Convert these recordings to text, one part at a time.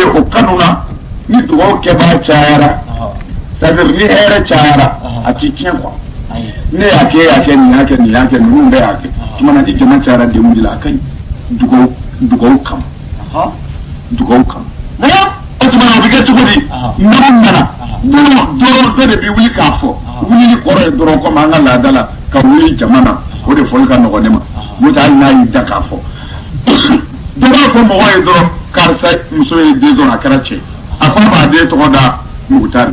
ye o kanuna ni dugawu kɛbaga cayara c'est-à-dire ni hɛrɛ cayara a ti tiɲɛ quoi ne y'a kɛ nin y'a kɛ ninnu bɛɛ y'a kɛ tuma na ni jama cayara denw de la a ka ɲi dugawu kama dugawu kama o tuma na o bɛ kɛ cogo di n'aw nana dɔrɔn dɔ de bɛ wuli k'a fɔ wulili kɔrɔ ye dɔrɔn komi an ka laada la ka wuli jama na o de fɔli ka nɔgɔn ne ma n'o tɛ hali n'a y'i da k'a fɔ dɔ b'a fɔ mɔgɔ ye dɔrɔn karisa muso ye den sɔrɔ a kɛra cɛ a ko a b'a den tɔgɔ da mugutari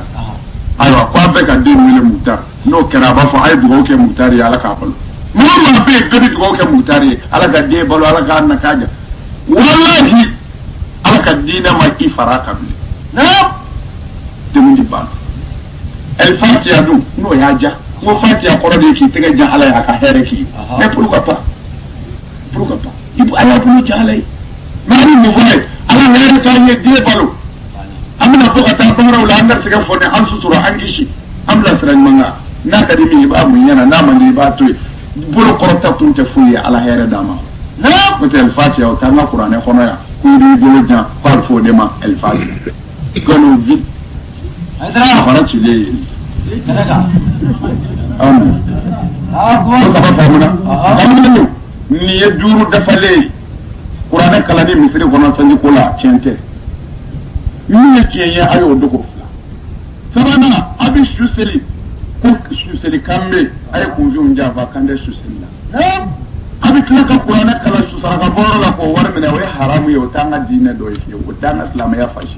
ayiwa ko a bɛ ka den wele mugutari n'o kɛra a b'a fɔ a ye dugawu kɛ mugutari ye ala k'a balo mɔgɔ maa bɛ yen bɛɛ bɛ dugawu kɛ mugutari ye ala ka den balo ala k'a na k'a ɲɛ walahi ala ka diinɛ ma i fara a kan bilen denw de banna Fatiha dun n'o y'a ja n ko Fatiha kɔrɔ de ye k'i tɛgɛ jan ala ye a ka hɛrɛ k'i ye mais pourquoi pas a y'a bolo jan ala ye mais ni mun fɔ ye ala hɛrɛ k'an ye den balo an bɛna bɔ ka taa baaraw la an ka se ka fɔ ni an sutura an kisi an bila sira ɲuman kan n'a ka di min i b'a mun ɲɛna n'a man di i b'a to yen bolo kɔrɔta tun tɛ foyi ye ala hɛrɛ d'a ma n'o tɛ Fatiha o t'an ka kuranɛ kɔnɔ yan k'u b'i bolo jan k'a bɛ fɔ o de ma Fatiha gɔnɔ vi a fara cilen ye nin ye 5 dafalen ye kuranɛ kalanni misiri kɔnɔ sanji ko la tiɲɛ tɛ min ye tiɲɛ ye a y'o dogo 3nan a bɛ su seli ko su seli kan bɛ a ye kunfiw janfa kan tɛ su seli la a bɛ tila ka kuranɛ kalan su saraka bɔyɔrɔ la k'o wari minɛ o ye haramu ye o t'an ka diinɛ dɔ ye fiyewu o t'an ka silamɛya fasi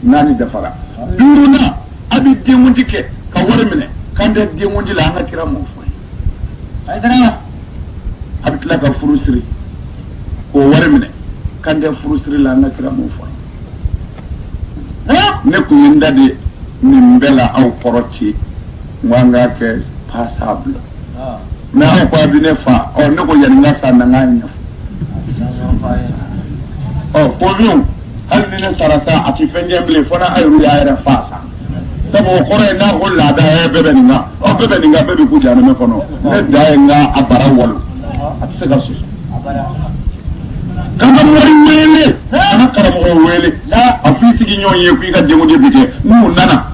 4 dafara 5nan a bɛ denkundi kɛ ka wari minɛ kan tɛ denkundi la an ka kira m'o fɔ ye a bɛ tila ka furu siri k'o wari minɛ kan tɛ furu siri la an ka kira m'o fɔ ye ne kun ye n da de nin bɛɛ la aw kɔrɔ ci n ko an k'a kɛ passable mais aw ko a bɛ ne fa ne ko yanni n ka sa na n k'a ɲɛfɔ pɔnpiw hali ni ne sara sa a ti fɛn tiɲɛ bilen fo n'a yɛrɛ y'a yɛrɛ fa sa sabu o kɔrɔ ye n'a ko laada bɛɛ bɛ nin kan bɛɛ bɛ nin kan bɛɛ bɛ k'u janmɛ kɔnɔ ne da ye n ka a bara walo a tɛ se ka soso k'an ka mɔri wele an ka karamɔgɔ wele a f'i sigi ɲɔgɔn ye k'i ka denkundi bi kɛ n'u nana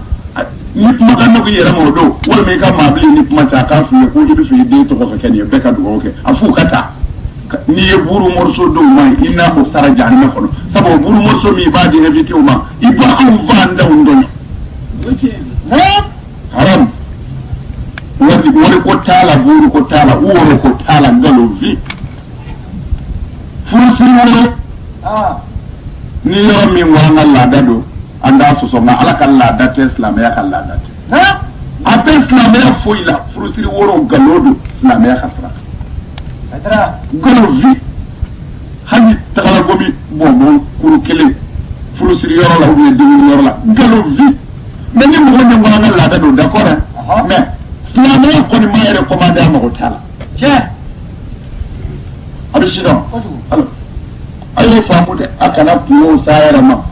ni kumakan dɔ k'i yɛrɛ ma o don walima i ka maabili ni kuma cɛ a k'a f'i ye ko i bɛ fɛ i den tɔgɔ ka kɛ nin ye bɛɛ ka dugawu kɛ a f'u ka taa n'i ye buru moriso dɔw ma i n'a o sara janmɛ kɔnɔ sabu buru moriso min i b'a di invité ma i b'a anw fa an denw dɔn haram wari ko t'a la buru ko t'a la woro ko t'a la ngalon vi furusiri wɛrɛ ni yɔrɔ min wa an ka laada don an t'a sɔsɔ nka ala ka laada tɛ silamɛya ka laada tɛ a tɛ silamɛya foyi la furusiri wɛrɛw nkalon don silamɛya ka sira kan ngalon vi hali tagalagomi bɔnbɔn kuru kelen furusiri yɔrɔ la ou bien dumuni yɔrɔ la ngalon vi mais ni mɔgɔ min ko an ka laada don d'accord mais silamɛya kɔni ma yɛrɛ commandé a mago t'a la tiɲɛ a bɛ si dɔn a y'o faamu dɛ a kana kungo sa yɛrɛ ma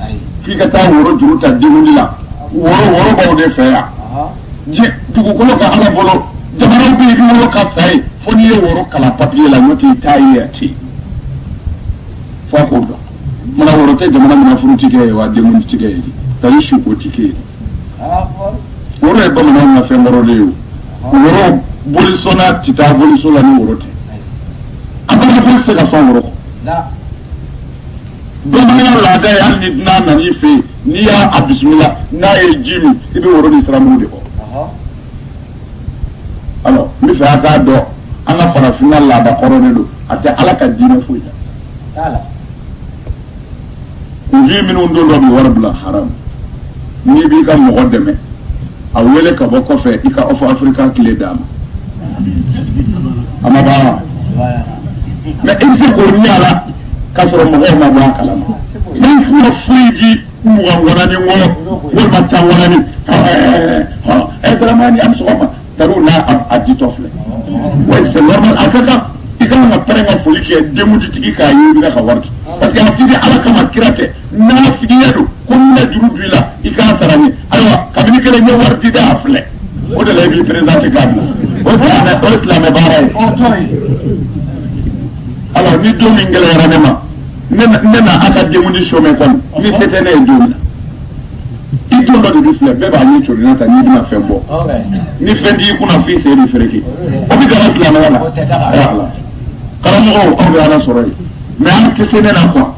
f'i ka taa woro juru ta denkundi la woro b'aw de fɛ yan dugukolo ka ala bolo jamanaw bɛ yen i woro ka sa ye fo n'i ye woro kalan papiye la n'o tɛ i t'a ye a tɛ yen fo a k'o dɔn mana woro tɛ jamana min na furu ti kɛ ye wa denkundi ti kɛ ye tari su ko ti kɛ ye woro ye bamananw ka fɛn kɔrɔlen ye o woro boliso n'a ti taa boliso la ni woro tɛ a bɛɛ bɛ se ka sɔn woro kɔ bamananya laada ye hali ni n'a nan'i fɛ yen n'i y'a bisimila n'a ye ji min i bɛ woro ni siramugu de kɔ alors n bɛ fɛ a k'a dɔn an ka farafinna laada kɔrɔ de don a tɛ ala ka diinɛ foyi la kunfin minnu don dɔ bɛ wari bila haram n'i b'i ka mɔgɔ dɛmɛ a wele ka bɔ kɔfɛ i ka ɔfɔ afirika tile d'a ma a ma ban wa mais i bɛ se k'o ɲɛ k'a sɔrɔ mɔgɔw ma bɔ a kalama n'i fura foyi di mugan waranin wɔɔrɔ walima tan waranin Dramani am sɔgɔma taro n'a a ditɔ filɛ wa c'est normal a ka kan i ka kan ka pɛrɛn ka foli kɛ denmutigi k'a ye i bɛ ka wari parce que a ti di ala kama kira tɛ n'a figiya don ko n bɛna juru don i la i k'a sara ni ayiwa kabini kelen n ye wari di a filɛ o de la i b'i présenté k'a bila o ye silamɛ baara ye alors ni don min gɛlɛyara ne ma n nena aka demuni shome kon ni setene e dum i to do du fle be ba ni to na ta ni na fembo ni fendi kuna fi se ni fereki o bi dara islam wala kala mo o bi ala soray mais an kesene na ko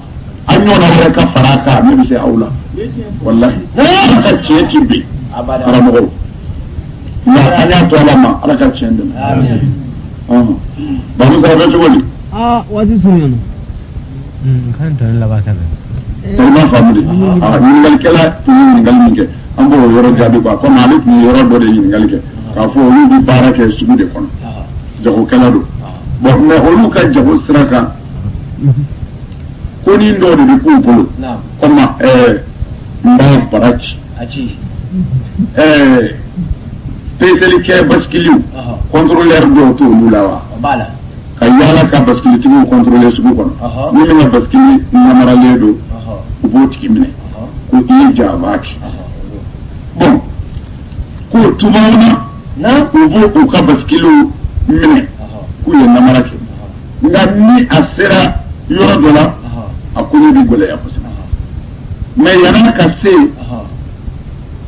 an yona wala ka faraka ni bi se aula wallahi ka ceci bi kala mo na anya to lama ala ka cende amin ba mu sa be jogoli wadi sunyano kan to la ba ka tellement famille ñingal kala ñingal minke ambo yoro jabi ba ko malik ni yoro do de ñingal ke ka fo lu di barake sugu de kon jago kala do bo me olu ka jago siraka ko ni ndo de ko polo koma mba barachi peseli ke baskiliu contrôleur do to lulawa bala kayala ka baskili tigo contrôler sugu kon ni me baskili namara ledo uboti kimne ko ija baki bon ko tumauna na ubo ka baskilo mine ko ye namara ke ngani asera yoro dola akuni bi gole ya fasina mais yana ka se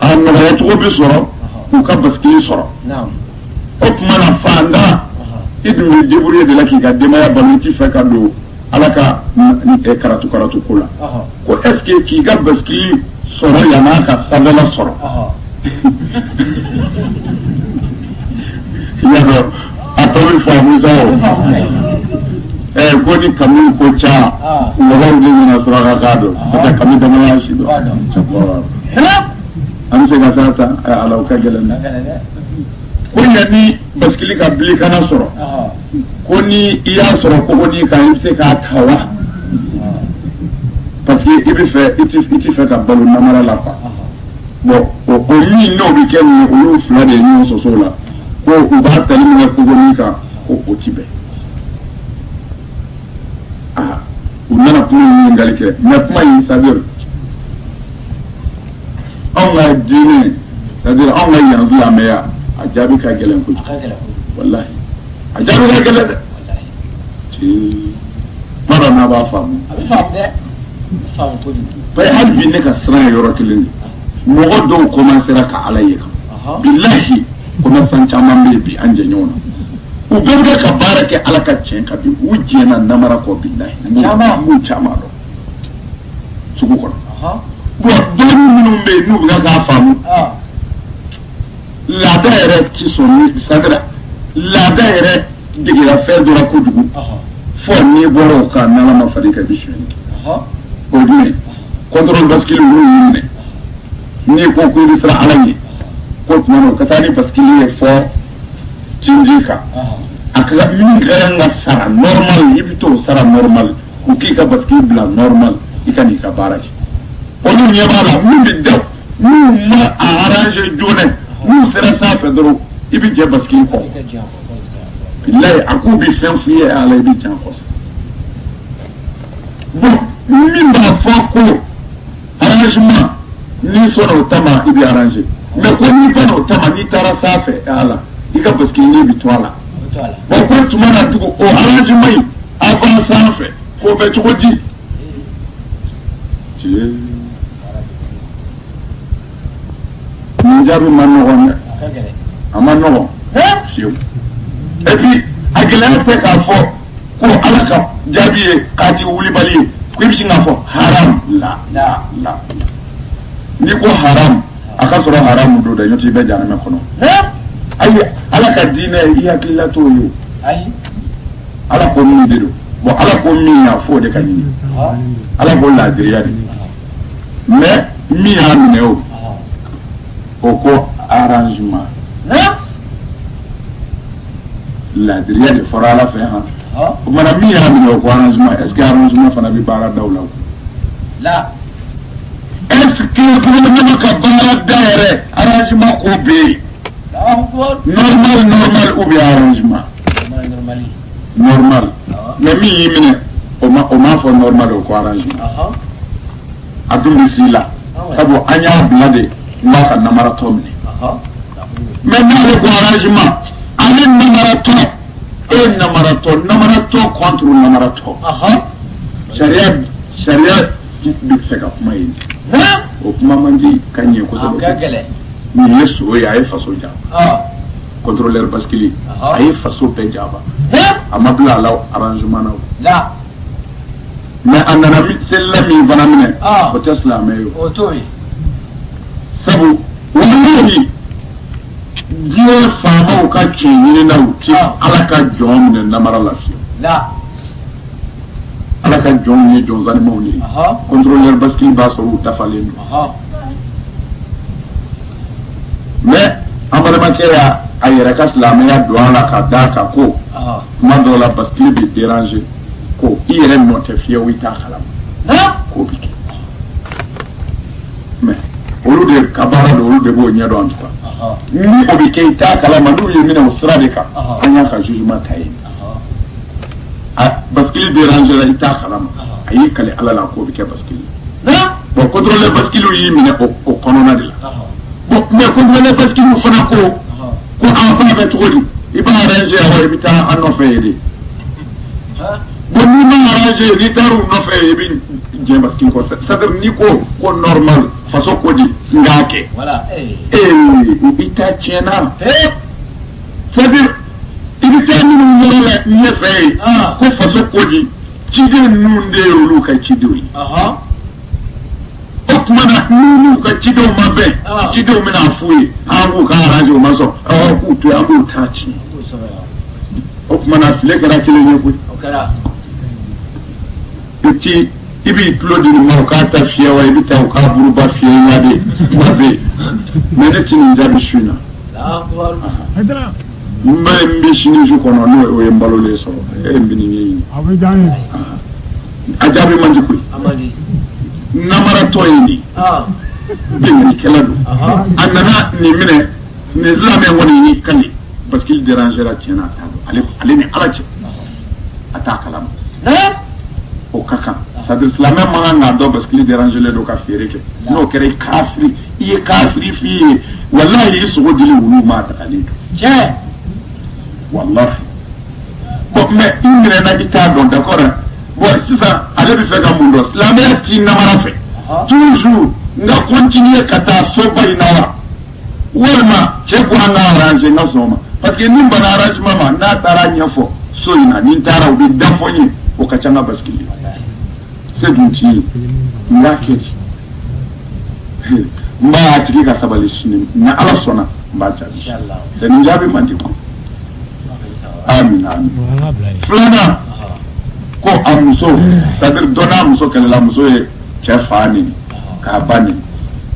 an na to bi soro ko ka baskili soro naam o mana fanda idou débrouiller de la ki ga demaya baluti fa ka do alaka ni karatu kula ko est-ce ki ga baski soro yana ka sabela soro yaro atomi famuza ko ni kamun ko cha ngawar de na soro ka do ta kamun da ma shi do an se ga tata ala ka gelana ko yani baskili ka bili kana soro ko ni iya soro ko ni ka imse ka tawa parce que ibi fait ka balu namara la pa bon o ni no bi ken ni ulu fla de ni so so la ko u ba tali ni ko ni ka ko o tibe unana kuma ni ngalike na kuma yi sabir on la dine c'est-à-dire on la yanzu la meya ajabi ka gelen ko wallahi ajabi ka gelen ci mara na ba famu famu ko bai halbi ne ka sran yoro kilin mo goddo commencer ka alayka billahi kuma san chaman be bi anje nyona u gebe ka barake alaka cen ka bi uje na namara ko billahi chama do sugu ko bo doni minnu be nu ga famu la daire qui sont mis sadra la daire de la faire de la kodugu fo ni boro ka na la mafalika bishini o dine contrôle baskili lu ni ko ko disra alayi ko no katani baskili e fo tinjika akala min garanga sara normal yibito sara normal ko ki ka baskili bla normal ikani ka baraki onu nyabala min de daw mu ma arrange jone mu sera sa fedro ibi je baskili ko billahi akubi fen fiye ala ibi tan ko bon min ba fo ko arrangement ni sono tama ibi arranger mais ko ni pa no tama ni tara sa fe ala ika baskili ni bi toala bon ko tuma na tuko o arrangement avant sa fe ko be to di Ninjaru manogon amanogon et puis agela pe ka fo ko alaka jabiye kati wuli bali ko bi singa fo haram la ni ko haram aka soro haram do da yoti be jana me kono ayi alaka dine iya kilato yo ayi ala ko mi de do bo ala ko mi ya fo de kanini ala ko la de ya mais mi ya ne o ko arrangement la derrière de fora la fin ha o mana mi ya mi o ko arrangement est-ce que arrangement fana bi bara dawla la est-ce que ko na ka bara daire arrangement ko be normal ou bien arrangement normal mais mi yimine o ma fo normal o ko arrangement adum sila sabo anya blade ma ka namara tomni mais na ko arrangement ale namara to contre namara to sharia sariya bɛ fɛ ka kuma ye o kuma man di ka ɲɛ kosɛbɛ nin ye so ye a ye faso jaba contrôleur bascule a ye faso bɛɛ jaba a ma bila a la arrangement na mais a nana selila min fana minɛ o tɛ silamɛ ye o sabu wallahi diɲɛ faamaw ka tiɲɛ ɲininaw ti ala ka jɔn minɛ namara la fiyewu ala ka jɔnw ye jɔn zalimaw ye contrôleur bascule b'a sɔrɔ u dafalen don mais an balimakɛ y'a yɛrɛ ka silamɛya don a la ka d'a kan ko kuma dɔw la bascule bɛ déranger ko i yɛrɛ nɔ tɛ fiyewu i t'a kalama k'o bɛ kɛ mais olu de ka baara don olu de b'o ɲɛ dɔn en tout cas ni o bɛ kɛ i t'a kalama n'u ye minɛ o sira de kan an y'a ka jugement ta yen bascule déranger la i t'a kalama a y'i kale ala la k'o bɛ kɛ bascule bon contrôleur bascule y'i minɛ o kɔnɔna de la bon mais contrôleur bascule fana ko an fana bɛ cogo di i b'a arranger awɔ i bɛ taa an nɔfɛ ye de bon n'i ma arranger n'i taara u nɔfɛ i bɛ diɲɛ bascule kɔ c'est-à-dire n'i ko normal faso ko di n k'a kɛ i ta tiɲɛna c'est-à-dire i bɛ taa minnu yɔrɔ la ɲɛfɛ ye ko faso ko di ciden ninnu de ye olu ka cidenw ye o tuma na n'u ka cidenw ma bɛn cidenw bɛna f'u ye an b'u ka arranger o ma sɔn k'u to yen an b'u ta ci o tuma na file kɛra kelen ye koyi i b'i tulo di nin ma o k'a ta fiyɛ wa i bɛ taa o k'a buruba fiyɛ i ɲɛ de kuma bɛ yen mais ne ti nin jaabi su in na n bɛ sini su kɔnɔ n'o ye n balolen sɔrɔ e ye n bɛ nin ɲɛɲini a jaabi man di koyi namaratɔ ye nin binganikɛla don a nana nin minɛ nin silamɛ kɔni y'i kale parce qu'il dérangera tiɲɛna a t'a dɔn ale ni ala cɛ a t'a kalama o ka kan c'est-à-dire silamɛ man kan k'a dɔn parce qu'il dérangelen don ka feere kɛ n'o kɛra i ye kafiri f'i ye walahi i sogo dili wulu ma dagalen don tiɲɛ wallahi bon mais i minɛna i t'a dɔn d'accord bon sisan ale bɛ fɛ ka mun dɔn silamɛya t'i namara fɛ toujours n ka continuer ka taa soba in na wa walima cɛ ko an ka arranger n ka sɔn o ma parce que ni n banna arrangement ma n'a taara ɲɛfɔ so in na ni n taara u bɛ da fɔ n ye o ka ca n ka bascule se dun t'i ye n b'a kɛ ten n b'a tigi ka sabali sini ni ala sɔnna n b'a jaabi c'est nin jaabi man di ko amin amin filanan ko a muso c'est-à-dire dɔ n'a muso kɛlɛla muso ye cɛ fa neni k'a ba neni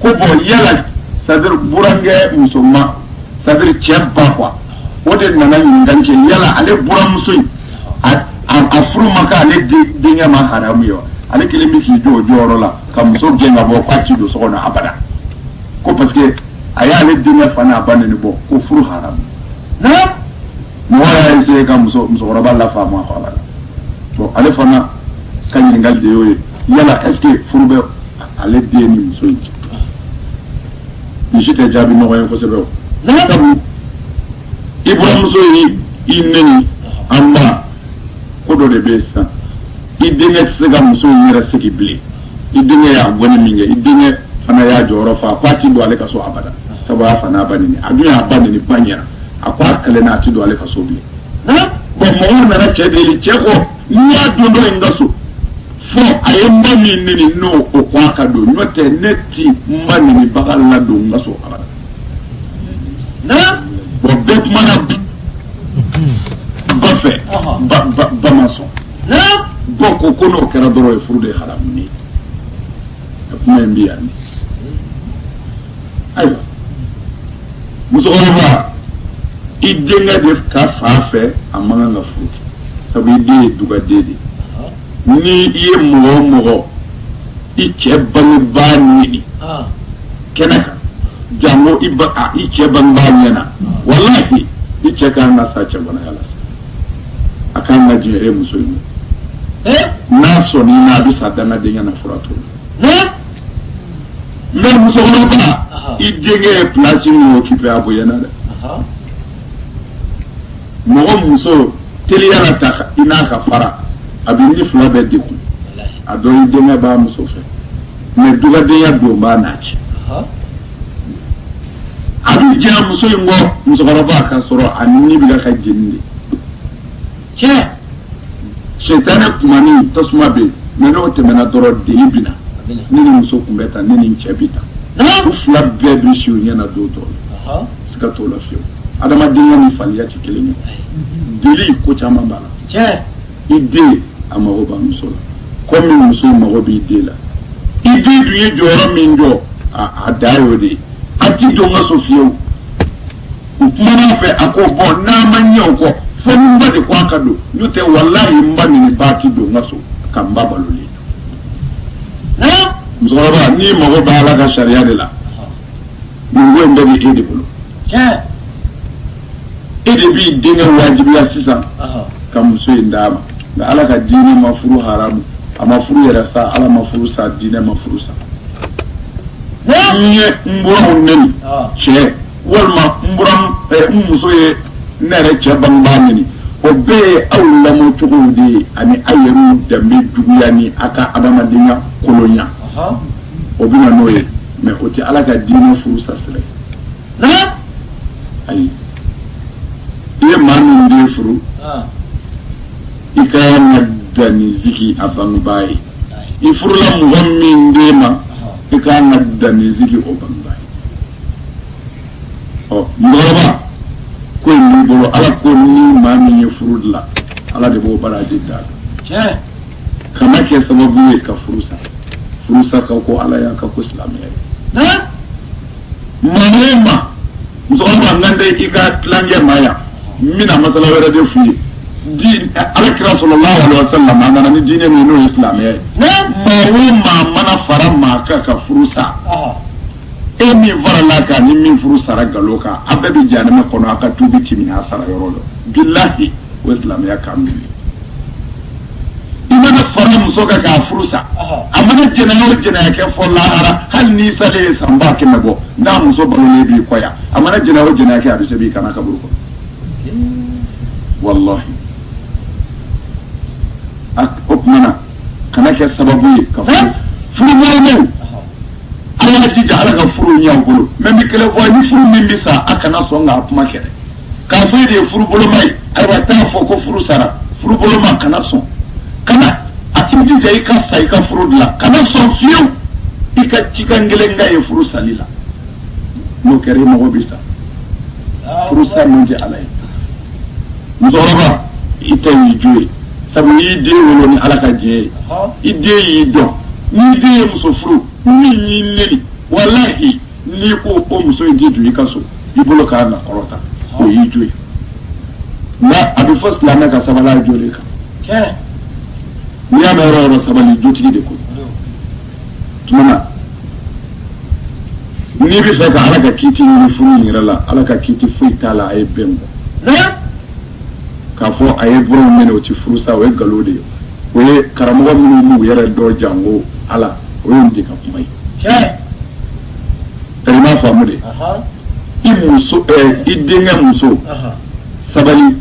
ko bon yala c'est-à-dire burankɛ muso ma c'est-à-dire cɛ ba quoi o de nana ɲininkali kɛ yala ale buramuso in a furu ma k'ale denkɛ ma haramu ye wa ale kelen bɛ k'i jɔ o jɔyɔrɔ la ka muso gɛn ka bɔ k'a ci don so kɔnɔ abada ko parce que a y'ale denkɛ fa n'a ba neni bɔ ko furu haramu mɔgɔ y'a essayé ka musokɔrɔba lafaamu a fa la bon ale fana ka ɲininkali de y'o ye yala est ce que furu bɛ ale den ni muso in cɛ nin si tɛ jaabi nɔgɔ ye kosɛbɛ o sabu i buramuso ye i neni an ba ko dɔ de bɛ yen sisan i denkɛ tɛ se ka muso in yɛrɛ segi bilen i denkɛ y'a gɔni min kɛ i denkɛ fana y'a jɔyɔrɔ fa ko a ti don ale ka so abada sabu a fa n'a ba neni a dun y'a ba neni ba ɲɛna a ko a kɛlɛ n'a a ti don ale ka so bilen bon mɔgɔw nana cɛ deli cɛ ko n'i y'a don dɔ in ka so fo a ye n ba min neni n'o o ko a ka don n'o tɛ ne ti n ba nenibaga ladon n ka so abada bon bɛɛ kumana ba fɛ ba ma sɔn bɔn ko n'o kɛra dɔrɔn ye furu de ye haramu ye kuma in bɛ yan de ayiwa musokɔrɔba i denkɛ de ka fa fɛ a man kan ka furu sabu i den ye dugaden de ni i ye mɔgɔ o mɔgɔ i cɛ bangebaa ɲini kɛnɛ kan jango i cɛ bangebaa ɲɛna walahi i cɛ kan ka sa cɛbɔnaya la a kan ka diɲɛ e muso in n'a sɔnni n'a bɛ sa dangadenya na fura t'o la mais musokɔrɔba i denkɛ ye place min occupé a bonyana dɛ mɔgɔ muso teliya la ta i n'a ka fara a bɛ ni fila bɛɛ dekun a dɔ i denkɛ b'a muso fɛ mais dɔgɔdenya don b'a n'a cɛ a bɛ jɛn muso in kɔ musokɔrɔba ka sɔrɔ a ni bɛ ka jeni de cɛ sɛtanɛ kumani tasuma bɛ yen mais n'o tɛmɛna dɔrɔn deli bɛ na ne ni muso kun bɛ tan ne ni cɛ bɛ tan u fila bɛɛ bɛ si o ɲɛna don dɔ la siga t'o la fiyewu adamadenya ni faliya tɛ kelen ye deli ko caman b'a la i den a mago b'a muso la komi muso mago b'i den la i den dun ye jɔyɔrɔ min jɔ a da y'o de ye a ti don ka so fiyewu u kumana fɛ a ko bɔn n'a ma ɲɛ o kɔ fo ni n ba de ko a ka don n'o tɛ walahi n ba ni ba ti don ka so ka n ba balolen musokɔrɔba n'i mago bɛ ala ka sariya de la nin ko in bɛɛ bɛ e de bolo e de b'i denkɛ wajibiya sisan ka muso in d'a ma nka ala ka diinɛ ma furu haramu a ma furu yɛrɛ sa ala ma furu sa diinɛ ma furu sa n ye n buramuw neni cɛ walima n muso ye ne yɛrɛ cɛ bangebaa neni o bɛɛ ye aw lamɔ cogow de ye ani aw yɛrɛw danbe juguya ni a ka adamadenya kolonya o bɛ na n'o ye mais o tɛ ala ka diinɛ furu sa sira ye ayi i ye maa min den furu i ka kan ka danni sigi a bangebaa ye i furula mɔgɔ min den ma i ka kan ka danni sigi o bangebaa ye musokɔrɔba ko in b'i bolo ala ko ni maa min ye furu dilan ala de b'o baraji d'a kan kana kɛ sababu ye ka furu sa ka ko ala y'a ka ko silamɛya ye maa o maa musokɔrɔba n kan tɛ i ka tilancɛ maa yan n bɛna masala wɛrɛ de f'u ye alakira sallallahu alaihi wasallam a nana ni diinɛ min n'o ye silamɛya ye maa o maa mana fara maa kan ka furu sa e min farala kan ni min furu sara galo kan a bɛɛ bɛ jahanama kɔnɔ a ka tubi timi a sara yɔrɔ la bilahi o ye silamɛya kan min ye i mana fara muso kan k'a furu sa a mana jɛnɛya o jɛnɛya kɛ fɔ lahara hali n'i salen ye san 100 bɔ n'a muso balolen b'i kɔ yan a mana jɛnɛya o jɛnɛya kɛ a bɛ se b'i kana kaburu kɔnɔ wallahi o kumana kana kɛ sababu ye ka furu ɲɔgɔnw ala ka jija ala ka furu ɲɛ bolo mais n bɛ kelen fɔ ni furu min bɛ sa a kana sɔn k'a kuma kɛlɛ k'a fɔ e de ye furu boloma ye ayiwa taa fɔ ko furu sara furu boloma kana sɔn kana a k'i jija i ka sa i ka furu dilan kana sɔn fiyewu i ka cikan kelen ka ye furu sali la n'o kɛra i mago bɛ sa furu sa min tɛ ala ye musokɔrɔba i tɛ y'i jo ye sabu n'i den wolo ni ala ka diɲɛ ye i den y'i dɔn n'i den ye muso furu min y'i neni walahi n'i ko o muso in tɛ don i ka so i bolo k'a na kɔrɔta o y'i jo ye nka a bɛ fɔ silamɛ ka sabali a jo de kan n'i y'a mɛn yɔrɔ o yɔrɔ sabali jotigi de ko tuma na n'i bɛ fɛ ka ala ka kiiti ɲini furu in yɛrɛ la ala ka kiiti foyi t'a la a ye bɛn bɔ k'a fɔ a ye buraw minɛ o ti furu sa o ye nkalon de ye o ye karamɔgɔ minnu m'u yɛrɛ dɔ jango ala o ye de ka kuma ye i m'a faamu de i muso i denkɛ muso sabali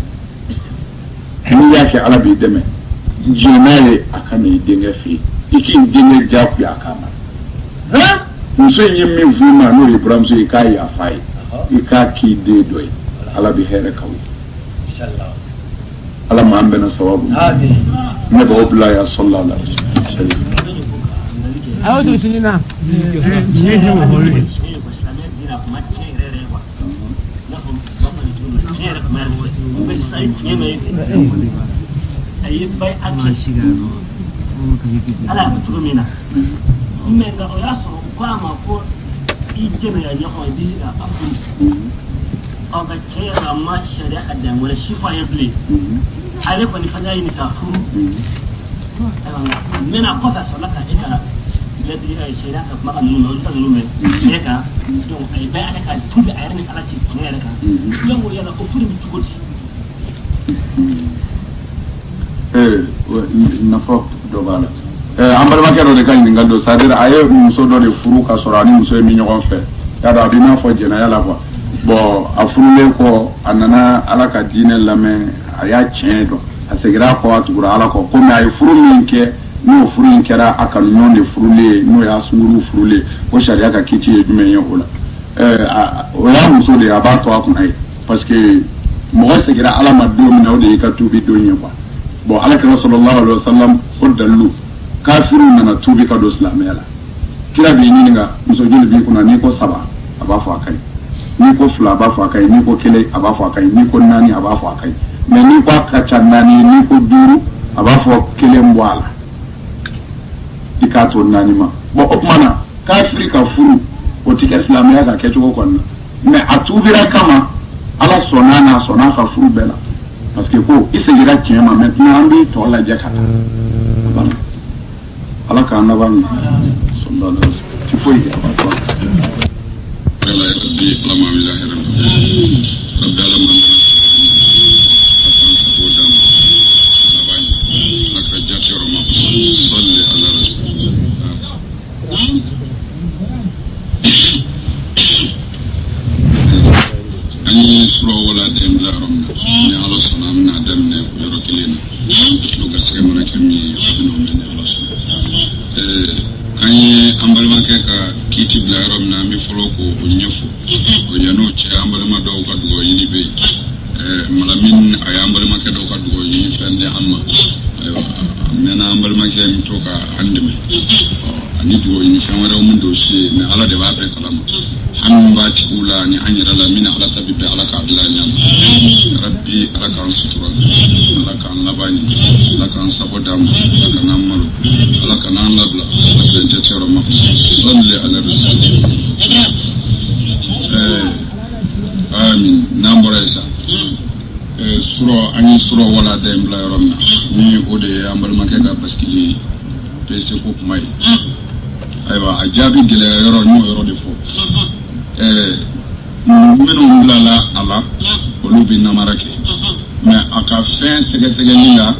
n'i y'a kɛ ala b'i dɛmɛ diɲɛ n'a ye a ka na i denkɛ fɛ yen i k'i denkɛ diyagoya a k'a mara muso in ye min f'i ma n'o ye buramuso ye i k'a yafa ye i k'a k'i den dɔ ye ala bɛ hɛrɛ k'aw ye ala ma an bɛna sababu ne b'aw bila ya sallallahu alaihi wasallam aw do sinina ala kutumina mmenga oyaso kwama ko ijeme ya nyako ibisika afu oga chera ma sharia adam wala shifa yabli ale ko ni fanya ni ka furu mena kota solaka eka ledi ay sharia ka maka nuno ta nuno cheka to ay ba ala ka tubi ayani ala ci to yala ka yango yala ko furu mi tugoti nafa dɔ b'a la an balimakɛ dɔ de ka ɲininkali don c'est-à-dire a ye muso dɔ de furu ka sɔrɔ a ni muso ye min ɲɔgɔn fɛ y'a dɔn a b'i n'a fɔ jɛnɛya la quoi bon a furulen kɔ a nana ala ka diinɛ lamɛn a y'a tiɲɛ dɔn a seginna a kɔ a tugura ala kɔ komi a ye furu min kɛ n'o furu in kɛra a kanuɲɔgɔn de furulen n'o y'a sunguru furulen o sariya ka kiti ye jumɛn ye o la o y'a muso de a b'a to a kunna ye parce que mɔgɔ segira ala ma don min na o de y'i ka tuubi don ye quoi bon alakira sallallahu alaihi wasallam o dalilu kafiru nana tuubi ka don silamɛya la kira b'i ɲininka muso joli b'i kunna n'i ko 3 a b'a fɔ a ka ɲi n'i ko 2 a b'a fɔ a ka ɲi n'i ko 1 a b'a fɔ a ka ɲi n'i ko 4 a b'a fɔ a ka ɲi mais n'i ko a ka ca 4 n'i ko 5 a b'a fɔ 1 bɔ a la i k'a to 4 ma bon o tuma na kafiri ka furu o tɛ kɛ silamɛya ka kɛcogo kɔni na mais a tuubira kama ala sɔnna n'a sɔnna ka furu bɛɛ la parce que ko i segira tiɲɛ ma maintenant an b'i tɔ lajɛ ka taa ala k'an laban sallallahu alaihi wasallam ti foyi kɛ a b'a to Allah rabbi alama billahi rabbi alamin akan sabodam labani laka jati roma salli ala rasul ani sura wala dem la romna ni ala sunna na dem ne yoro kilena lu ga sege mana kemi abino ne ala sunna kanye ambalma ke ka kiti bla romna mi folo ko o nyefo o yano che ambalma do ka dugo yini be malamin ay ambalma ke do ka dugo yini fende amma ayo mena ambalma ke mi to ka andeme ani dugo yini famara mun do she me ala de ba be kalama han ba ci ula ni anyira la min ala tabi be ala ka abdullah nyam rabbi ala ka sutura ala ka labani ala ka sabodam ala ka namaru ala ka nan labla ala ka jechero ma salli ala rasul amin nambora isa suro ani suro wala dem la yoronna ni ode ambal make ga baskili pese ko mai aywa ajabi gele yoro ni yoro de fo minnu bilala ala olu bi namarake mais a ka fɛn sɛgɛsɛgɛli la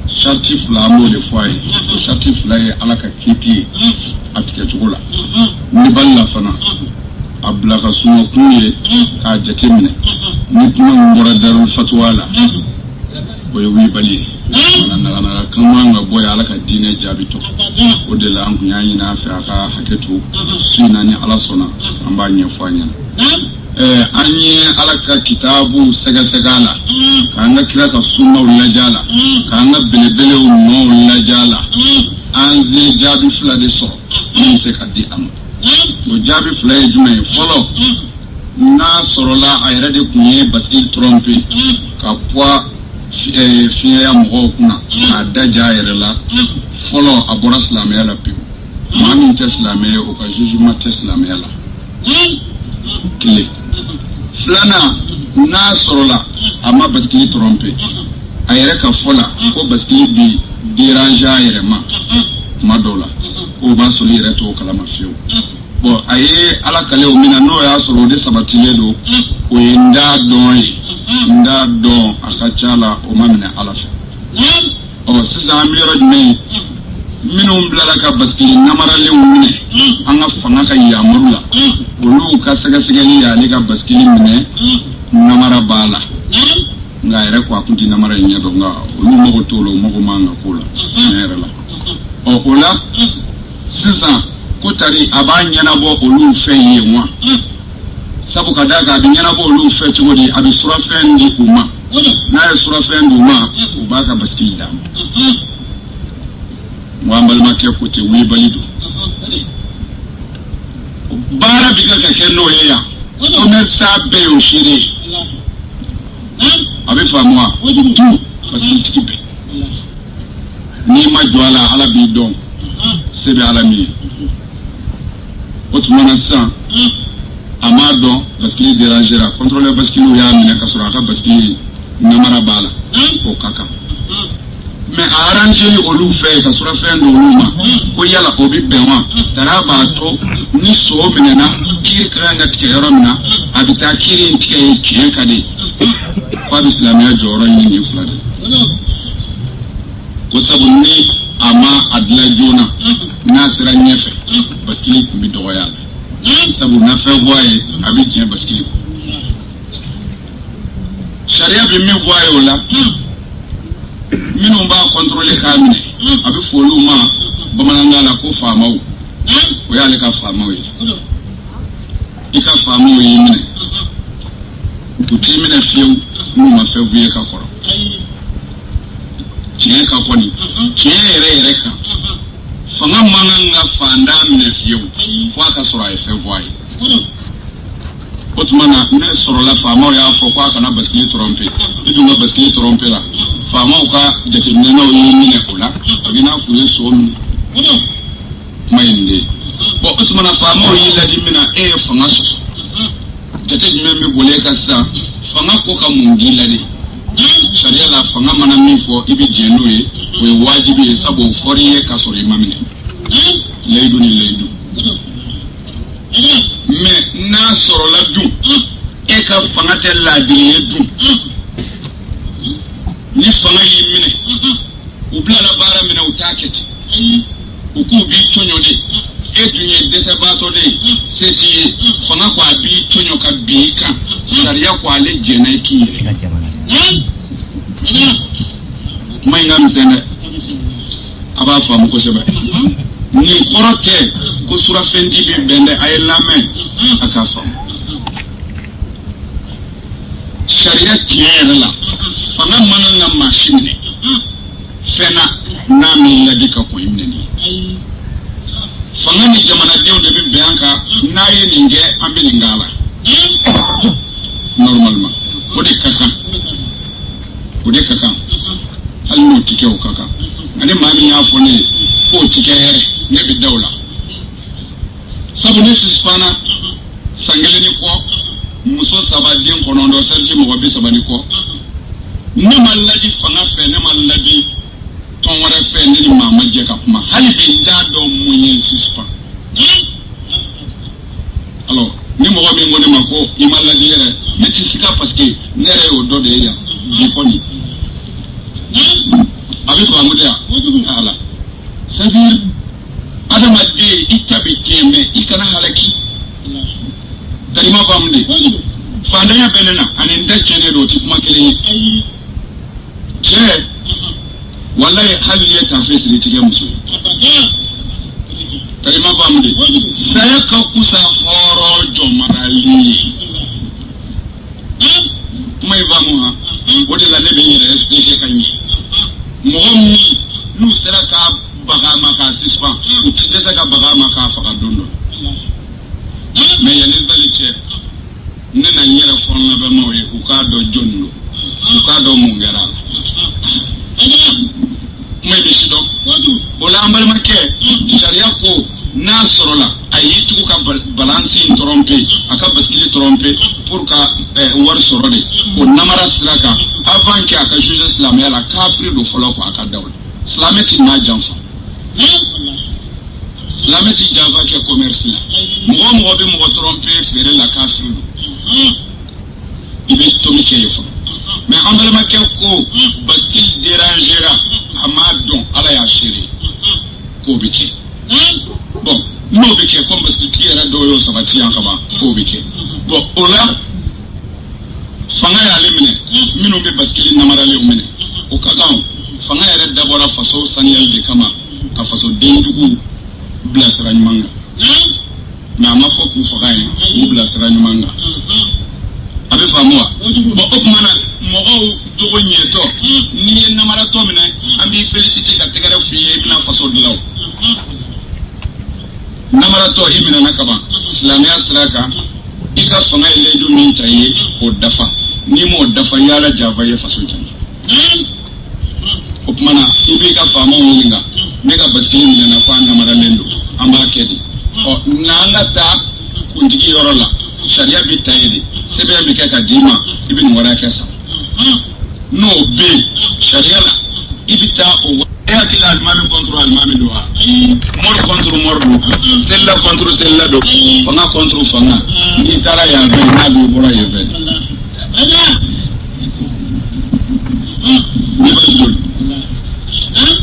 sarti 2 m'o de fɔ a ye o sarti 2 ye ala ka kiti ye a tigɛ cogo la ni bali la fana a bila ka suma kun ye k'a jate minɛ ni kuma min bɔra darul fatuwa la o ye wuli bali ye naganaga kan man ka bɔ ye ala ka diinɛ jaabi tɔ o de la an kun y'a ɲini a fɛ a ka hakɛ to su in na ni ala sɔnna an b'a ɲɛfɔ a ɲɛna an ye ala ka kitabu sɛgɛsɛgɛ la k'an ka kira ka sunnaw lajɛ la k'an ka belebelew nɔw lajɛ la an ye jaabi 2 de sɔrɔ min bɛ se ka di a ma o jaabi 2 ye jumɛn ye fɔlɔ n'a sɔrɔla a yɛrɛ de tun ye basiki trompe ka poids fiɲɛya mɔgɔw kunna k'a daja a yɛrɛ la fɔlɔ a bɔra silamɛya la pewu maa min tɛ silamɛ ye o ka jugement tɛ silamɛya la kile 2 n'a sɔrɔla a ma basikili trompe a yɛrɛ ka fɔ la ko basikili bi déranger a yɛrɛ ma tuma dɔw la o b'a sɔrɔ i yɛrɛ t'o kalama fiyewu bon a ye ala kalew min na n'o y'a sɔrɔ o de sabatilen don o ye n t'a dɔn ye n t'a dɔn a ka ca la o ma minɛ ala fɛ sisan an bɛ yɔrɔ jumɛn ye minnu bilala ka basikili namaralenw minɛ an ka fanga ka yamaru la olu ka sɛgɛsɛgɛli y'ale ka basikili minɛ namara b'a la nka a yɛrɛ ko a tun tɛ namara in ɲɛdɔn nka olu mago t'o la o mago man ka k'o la tiɲɛ yɛrɛ la o la sisan ko tari a b'a ɲɛnabɔ olu fɛn ye wa sabu ka d'a kan a bɛ ɲɛnabɔ olu fɛ cogo di a bɛ surafɛn di u ma n'a ye surafɛn di u ma u b'a ka basikili d'a ma n balimakɛ ko tɛ wulibali don baara bɛ kɛ ka kɛ n'o ye yan ko ne sa bɛɛ y'o seere ye a bɛ faamu wa tu basikili tigi bɛɛ n'i ma jɔ a la ala b'i dɔn se bɛ ala min ye o tuma na sisan a m'a dɔn basikili dérangera contrôleur basikiliw y'a minɛ ka sɔrɔ a ka basikili namara b'a la o ka kan mais a arrangé olu fɛ ka surafɛn di olu ma ko yala o bɛ bɛn wa tara b'a to ni so minɛna kiri ka kan ka tigɛ yɔrɔ min na a bɛ taa kiri in tigɛ ye tiɲɛ ka di k'a bɛ silamɛya jɔyɔrɔ ɲini nin 2 de ko sabu ni a ma a dilan joona n'a sera ɲɛfɛ basikili tun bɛ dɔgɔya sabu na fɛn fɔ a ye a bɛ tiɲɛ basikili kɔ sariya bɛ min fɔ a ye o la minnu b'a contrôler k'a minɛ abi folu ma bamananga la ko faama o ya le ka faama o ika faama o yi mine tuti mine fiu mu ma fe vuye ka koro tiye ka koni tiye yere ka fanga mananga fanda mine fiu fo aka sura e fe voye Otmana ne soro la faama ya fo kwa kana baskili trompe idunga baskili trompe la faama ka jetemne na yi mine kula agina fule so mi mayinde bo otmana faama yi la dimina fanga so jetemne me bole ka sa fanga ko ka mungi la de sharia la fanga mana mi fo ibi jenoye we wajibi sabo foriye ka soro imamine leidu ni leidu mais na soro la dun e ka fanga te la de dun ni fanga yi mine u bla la bara mine u taketi u ku bi tonyo de e dunye desabato de seti fanga kwa bi tonyo ka bi kan sharia kwa le jena ki mai ngam sene aba fa mu ko sebe ni korote ko sura fendi bi bende ay lame akafa sharia tiere la fanga manan na machine fena na mi la dika ko imne ni fanga ni jamana dew de bi bianka na ye ninge ambili ngala normalement o de kaka hal no tike o kaka ani mami ya fone ko tike ne bi dawla sabu ne sispana sangele ni ko muso sabadin kono ndo serji mo bi sabani ko ne maladi fanga fe ne maladi ton wara fe ni mama je ka kuma hali bi da do munye sispa alors ni mo bi ngone mako imaladi yere ne tisika parce que nere o do de ya di koni abi fa mudia ala c'est-à-dire adama de itabi keme ikana halaki dalima bamde fandanya benena anenda chene do ti kuma kele je wallahi hali ya tafsiri tige musu dalima bamde saya ka kusa horo jomarali mai bamu ha wodi la ne be yere expliquer kanyi mo nu sera ka baga maka sispa utidesa ka baga maka faka dondo me yani zaliche nena nyera fon na be moye ukado jonno ukado mungera me be sido ola ambal marke sharia ko na sorola ayitu ka balance tromper aka baskili tromper pour ka war sorode ko namara sraka avant que aka juge islam ya la kafir do folo ko aka dawl islameti na janfa islameti java ke commerce la mo be mo tromper fere la kafir ibe tomi ke yefo mais ambal marke ko baskili dérangera amadon ala ya chéri ko bike bon no bike comme parce que tu era do yo sabati yankama ko bike bon ola fanga ya lemine minu be baskili namara le umene o kagam fanga ya dabora faso saniyal de kama ka faso dendugu blasra nyumanga na mafo ku fanga ya blasra nyumanga abe famwa bo okmana mo do gonyeto ni namara to mine ambi féliciter ka tegara fiye bina faso dilaw namara to himina nakaba islamia sraka ika fanga ile du min tayi ko dafa ni mo dafa yala java ye faso tan opmana ibi ka fama winga mega baskili min na kwa namara lendo amba kedi o nangata kundigi yorola sharia bi tayidi sebe mi ka dima ibn warakasa no be sharia la ibita o ya kila almami contre almami do mor contre mor do stella contre stella do fanga contre fanga ni tara ya be na bi bora ya be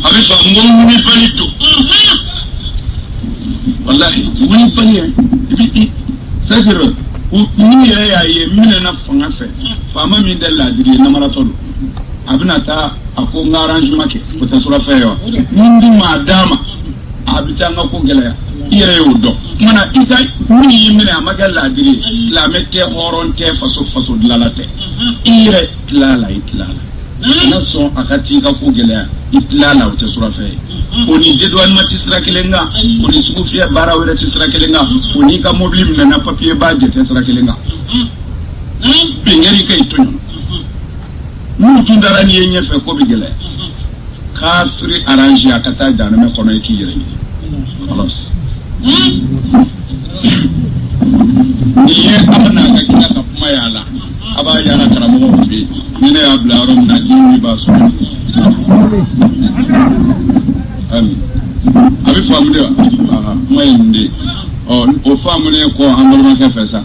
abi fa mo ni palito wallahi ni pali ibi c'est-à-dire ni ya ye mina na fanga fe fama min dalla diri na maraton abina ta ako arrangement ke ko ta sura fe yo nindi madama abitanga ko gele ire yo do mana ikai ni yimina magalla diri la mette horonte faso dilalate ire itlala naso akati ka ko gele itlala o ta sura fe oni dedwan matisra kelenga oni sufia bara wala tisra kelenga oni ka moblim na papier badge tisra kelenga bingeri kay tunyo mu tundara ni yenye fe ko bigele kafri arrange akata dana me kono ki yere خلاص ni abana ka kina ka kuma yala aba yala karamo bi ni ne abla rom na ni ba so abi famu de moyende o famu ne ko ambalma ka fesa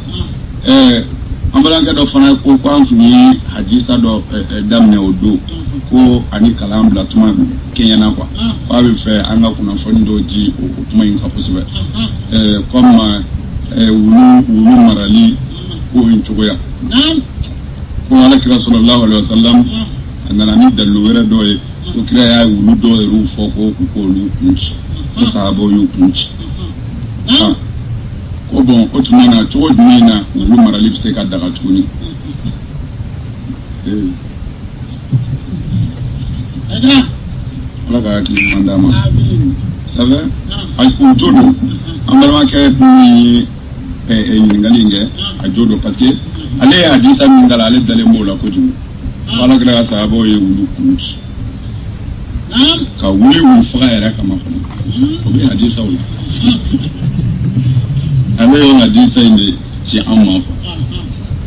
ambalanga do fana ko ko amfuni hadisa do damne odo ko ani kalambla tuma kenya na kwa bi fe anga kuna fondo ji o tuma in ka posibe comme wulu marali ko in tugoya ko ala kira sallallahu alaihi wasallam anana ni dalu wera do ko kira ya wulu do ru fo ko lu kunci ko sahabo yu kunci ko bon o tuma na to ni na wulu marali se ka daga tuni ala ka ki mandama sabe ay ko todo ambalma ke ni ngalinge ajodo parce que ale hadisa min ngala ale dale mola ko ju wala gra sahabo ye wulu kunci ka wulu frère kama ko be hadisa wala ale hadisa inde ci amma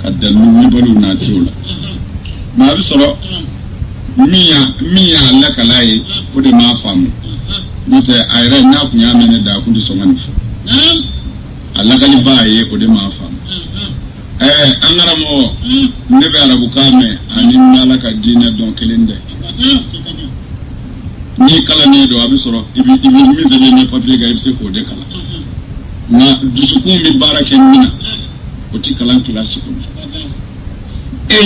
ka dalu ni balu na tiula ma bi soro miya lakalaye ko de ma famu nite ayre na kunya mene da ku di songan alakali baye ko de ma famu angara mo nebe arabu kame ani nalaka dina don kelende ni kala ne do abi soro ibi mi de ne papier ga ibse ko de kala na dusukun mi barake mina ko ti kala klasi ko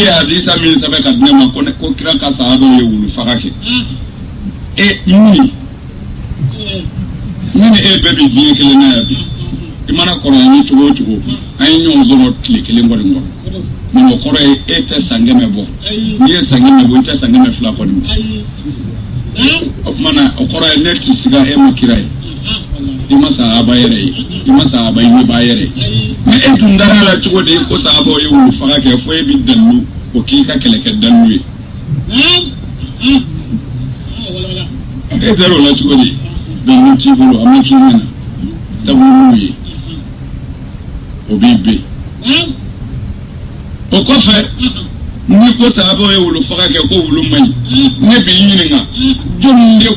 ya hadisa min sabe ka dina ko kira ka sahabo ye wulu fakake ni baby ji kele na bi imana ko ni tugo ay nyon zoro kle kele ngol ni mo ko te sangeme bo ni sangeme bo te sangeme fla ko ni mana ko next siga mo kirai ima sahaba yere ni bayere mais ndara la tugo de ko sahabo ye wulu fakake fo e bi dalu ko ki ka kele ke dalu zero la tugo de dalu ti bulu amaki na tabu yi obibe o ko fe ni ko sahabo ye wulu fakake ko wulu mai ne bi yininga jonde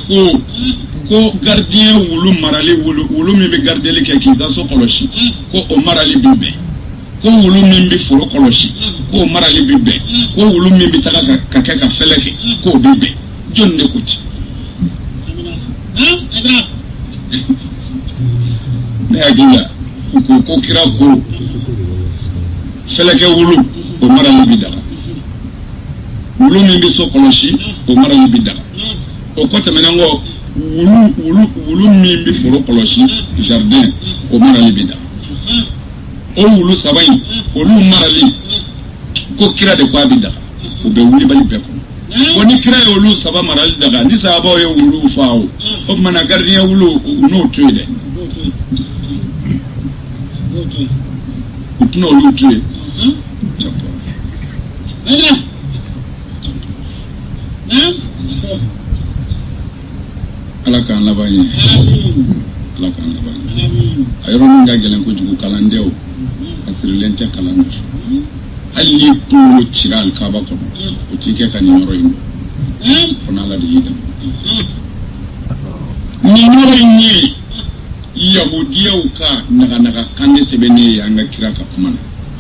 ko gardien wulu marali wulu mi be gardeli ke ki da so koloshi ko o marali bibe ko wulu mi be foro koloshi ko marali bibe ko wulu mi be taka ka feleke ko bibe jonne ko ti ne agiya ko kira ko feleke wulu o marali bidaka wulu mi be so koloshi o marali bidaka o ko temenango wulu min bi foro kolosi jardin o marali bida o wulu sabai olu marali ko kira de kwa bida o be wuli bali be ko ni kira e wulu saba marali daga ni saba o wulu faawo o mana gardien wulu no tuide utno wulu tuide ala kan labanye ayro nga gelen ko jugu kalandeo asirlente kalandu ali ko chiral ka ba ko o tike kan yoro yin ona la diida ni yoro yin yahudiya ka naga kande sebene ya nga kira ka kuma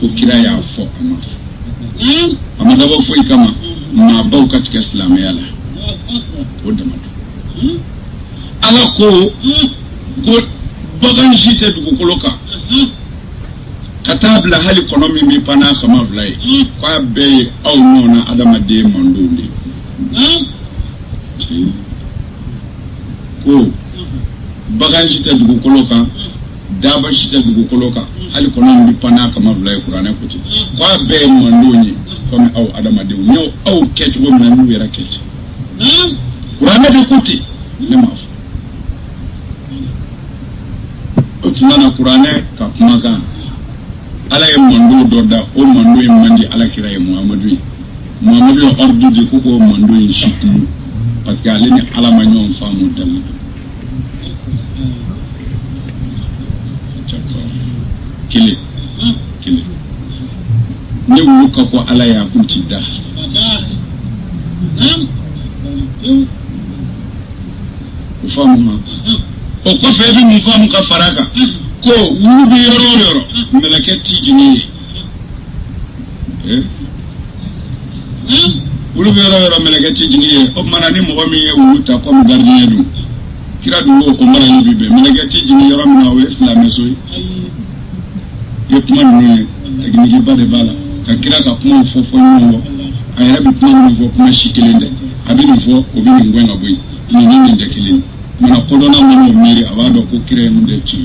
ko kira ya fo amma da ba fo ikama ma ba ka tike islam yala o da mata ala ko bagan jite dugu koloka katabla hali konomi mi pana kama vlai kwa be au nona adama de monduli ko bagan si tɛ dugukolo kan daba si tɛ dugukolo kan hali kɔnɔ bi panna kama bila ye kuranɛ ko ten ko a bɛɛ ye mandenw ye komi aw adamadenw n'aw aw kɛ cogo min na n'u yɛrɛ kɛ ten kuranɛ de ko ten ne m'a fɔ o tuma na kuranɛ ka kumakan ala ye mandenw dɔ da o mandenw ye man di alakira ye muhamadu ye muhamadu ye ordre de ko k'o mandenw ye si tunu parce que ale ni ala ma ɲɔgɔn faamu dama kelen ne wulu ka ko ala y'a kun ti da o faamu ma o kɔfɛ i bɛ mun faamu ka fara kan ko wulu bɛ yɔrɔ o yɔrɔ mɛlɛkɛ ti jigin ye wulu bɛ yɔrɔ o yɔrɔ mɛlɛkɛ ti jigin ye o tumana ni mɔgɔ min ye wulu ta comme gardien dun kira dun ko o marali bi bɛn mɛlɛkɛ ti jigin yɔrɔ min na o ye silamɛso ye ye kuma ninnu ye technique ba de b'a la ka kira ka kuma fɔ ɲɔgɔn kɔ a yɛrɛ bɛ kuma minnu fɔ kuma si kelen dɛ a bɛ nin fɔ o bɛ nin gɛn ka bɔ yen nin ni nin tɛ kelen ye mana kodɔnna mana o miiri a b'a dɔn ko kira ye mun de ci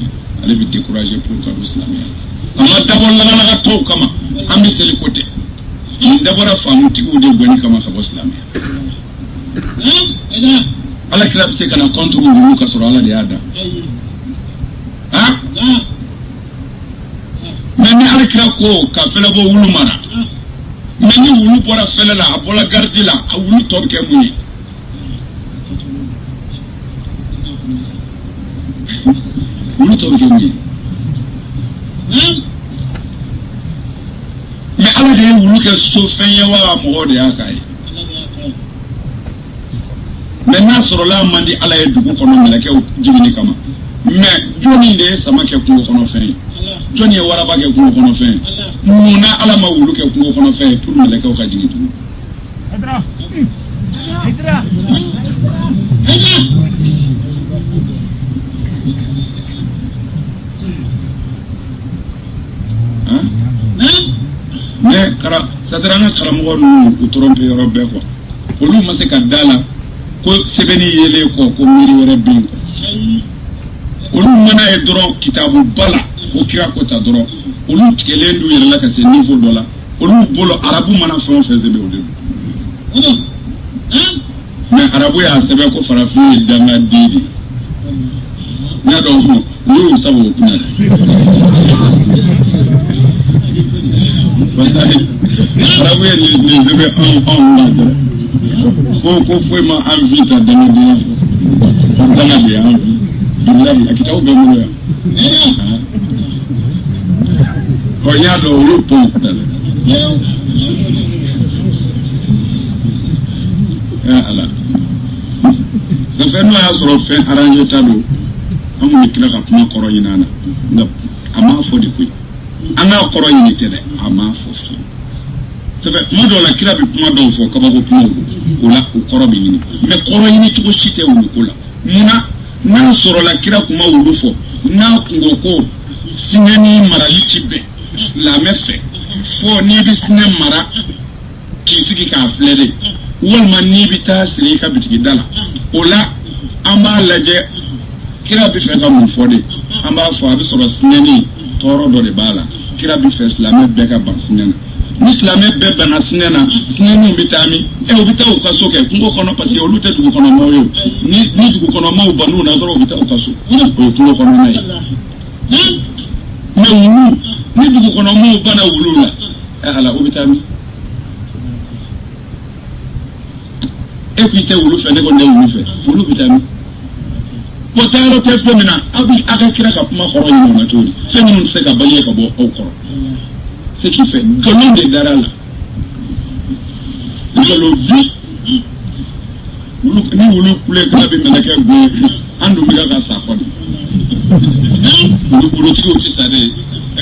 ale bɛ décourager pour ka don silamɛya la a ma dabɔ lagalaga tɔw kama an bɛ seli ko tɛ nin dabɔra faamutigiw de gɛnni kama ka bɔ silamɛya ala kira bɛ se ka na contre wulu ka sɔrɔ ala de y'a da mais ni ala kira ko ka fɛlɛ bɔ wulu mara mais ni wulu bɔra fɛlɛ la a bɔra gardi la a wulu tɔ bɛ kɛ mun ye wulu tɔ bɛ kɛ mun ye mais ala de ye wulu kɛ sofɛn ye wa mɔgɔ de y'a k'a ye mais n'a sɔrɔla man di ala ye dugu kɔnɔ mɛlɛkɛw jiginni kama mais jɔnni de ye sama kɛ kungo kɔnɔfɛn ye jɔnni ye waraba kɛ kungo kɔnɔfɛn ye munna ala ma wulu kɛ kungo kɔnɔfɛn ye pour mɛlɛkɛw ka jigin tugun mais c'est-à-dire an ka karamɔgɔ ninnu u trompe yɔrɔ bɛɛ quoi olu ma se ka da la ko sɛbɛnni yelen kɔ ko miiri wɛrɛ bɛ yen quoi olu mana ye dɔrɔn kitabu ba la ko kira ko ta dɔrɔn olu tigɛlen d'u yɛrɛ la ka se niveau dɔ la olu bolo arabu mana fɛn o fɛn sɛbɛn o de don mais arabu y'a sɛbɛn ko farafin ye dangaden de ye n y'a dɔn o y'o sabu o kunna arabu ye nin sɛbɛn anw la dɔrɔn ko foyi ma an fi ta dangadenya fɔ dangadenya an fi bilahi a kitabu bɛ n bolo yan ɔ n y'a dɔn o y'o pɔn kuta la ala fɛn n'o y'a sɔrɔ fɛn arrangé ta don an kun bɛ tila ka kuma kɔrɔ ɲini an na nka a m'a fɔ de koyi an k'a kɔrɔ ɲini tɛ dɛ a m'a fɔ fiyewu sɛbɛ tuma dɔw la kira bɛ kuma dɔw fɔ kabako kumaw o la o kɔrɔ bɛ ɲini mais kɔrɔ ɲini cogo si tɛ wulu ko la munna n'a sɔrɔla kira kuma wulu fɔ n'a kungo ko sinɛni marali ti bɛn silamɛ fɛ fɔ n'i bɛ sinɛ mara k'i sigi k'a filɛ de walima n'i bɛ taa siri i ka bitigi da la o la an b'a lajɛ kira bɛ fɛ ka mun fɔ de an b'a fɔ a bɛ sɔrɔ sinɛni tɔɔrɔ dɔ de b'a la kira bɛ fɛ silamɛ bɛɛ ka ban sinɛ na ni silamɛ bɛɛ banna sinɛ na sinɛniw bɛ taa min u bɛ taa u ka so kɛ kungo kɔnɔ parce que olu tɛ dugu kɔnɔmaw ye ni dugu kɔnɔmaw bann'u na dɔrɔn u bɛ taa u ka so o ye kungo kɔnɔna ye mais wulu ni dugu kɔnɔmaw banna wulu la ala u bɛ taa min e k'i tɛ wulu fɛ ne kɔni tɛ wulu fɛ wulu bɛ taa min bon taayɔrɔ tɛ fɛn min na a ka kira ka kuma kɔrɔ ɲini o na cogo di fɛn minnu tɛ se ka bali ka bɔ aw kɔrɔ ce qui fait nkalon de dara la nkalon vi ni wulu kule kala bɛ mɛlɛkɛ gun an dun bɛ ka sa kɔni wulutigiw ti sa dɛ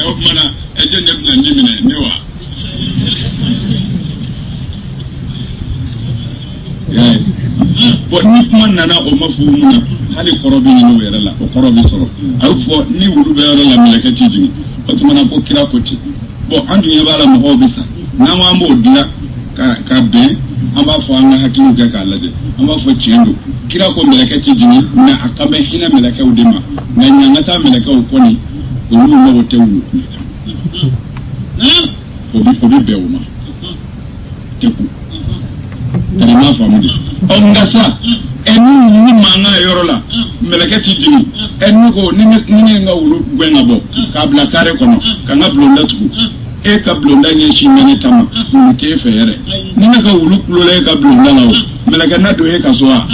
o tuma na jɔn de bɛna nin minɛ ne wa bon ni kuma nana o ma fɔ mun na hali kɔrɔ bɛ ɲini o yɛrɛ la o kɔrɔ bɛ sɔrɔ a bɛ fɔ ni wulu bɛ yɔrɔ la mɛlɛkɛ ti jigin o tuma na ko kira ko ten bon an dun ɲɛ b'a la mɔgɔw bɛ sa n'an ko an b'o dilan ka bɛn amba fo anga hakimu ka kala de amba fo chendo kira ko meleke ti jini na akame hina meleke udima na nyangata meleke ukoni olu no wote wu obi bewuma teku tani ma famu de ongasa enu ni manga yorola meleke ti jini enu ko ni nga wulu gwenga bo kabla kare kono kanga blonda tuku e ka blonda nye shi mene tama ni te fere ni na ka wulu kulole ka blonda lawo meleke na do e ka so a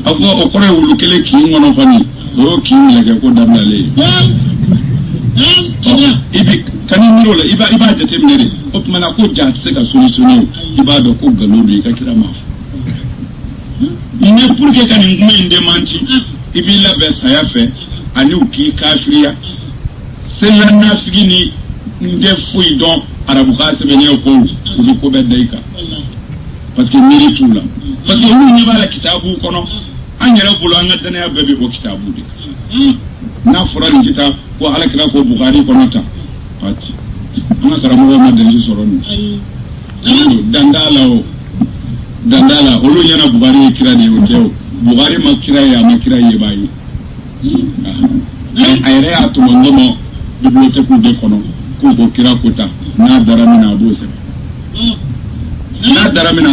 afo okore wulu kele ki ngono fani o ki meleke ko dabla le ibi kani mirola iba jate mene o mana ko jate se ka solution iba do ko galodo ka kira ma ne pour que kan ngum inde manti ibi la be sayafe ani uki kafiriya sella na figini nde fuy don arabu ka sebe ne ko ubi ko be daika parce que miri tula parce que ni bala kitabu kono anyere bulo anga dana ya bebe ko kitabu de na fura ni kitab ko alakira ko bukhari kono ta pati ana saramo ma den soroni dandala olu yana bukhari kira de o bukhari makira ya makira ye bayi ayre atu ngomo bibliothèque de kono ko kira kota na daramina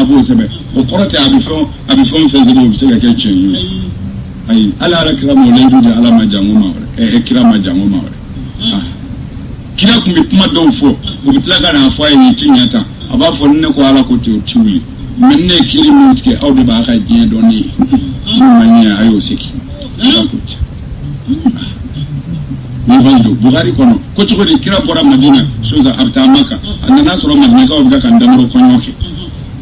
abo sebe o korote abi fon fezero bi se ka chen ay ala kira mo lendu de ala ma jango ma kira ma jango ma kira kumbi kuma do fo o bitla kana fo ay ni tinyata aba fo ne ko ala ko tiwi minne kiri mun ke awde ba ka je doni manya ayo siki ni bandu buhari kono ko to ko de kira bora madina soza abta maka anana soro madina ka obiga kan damaro konyoke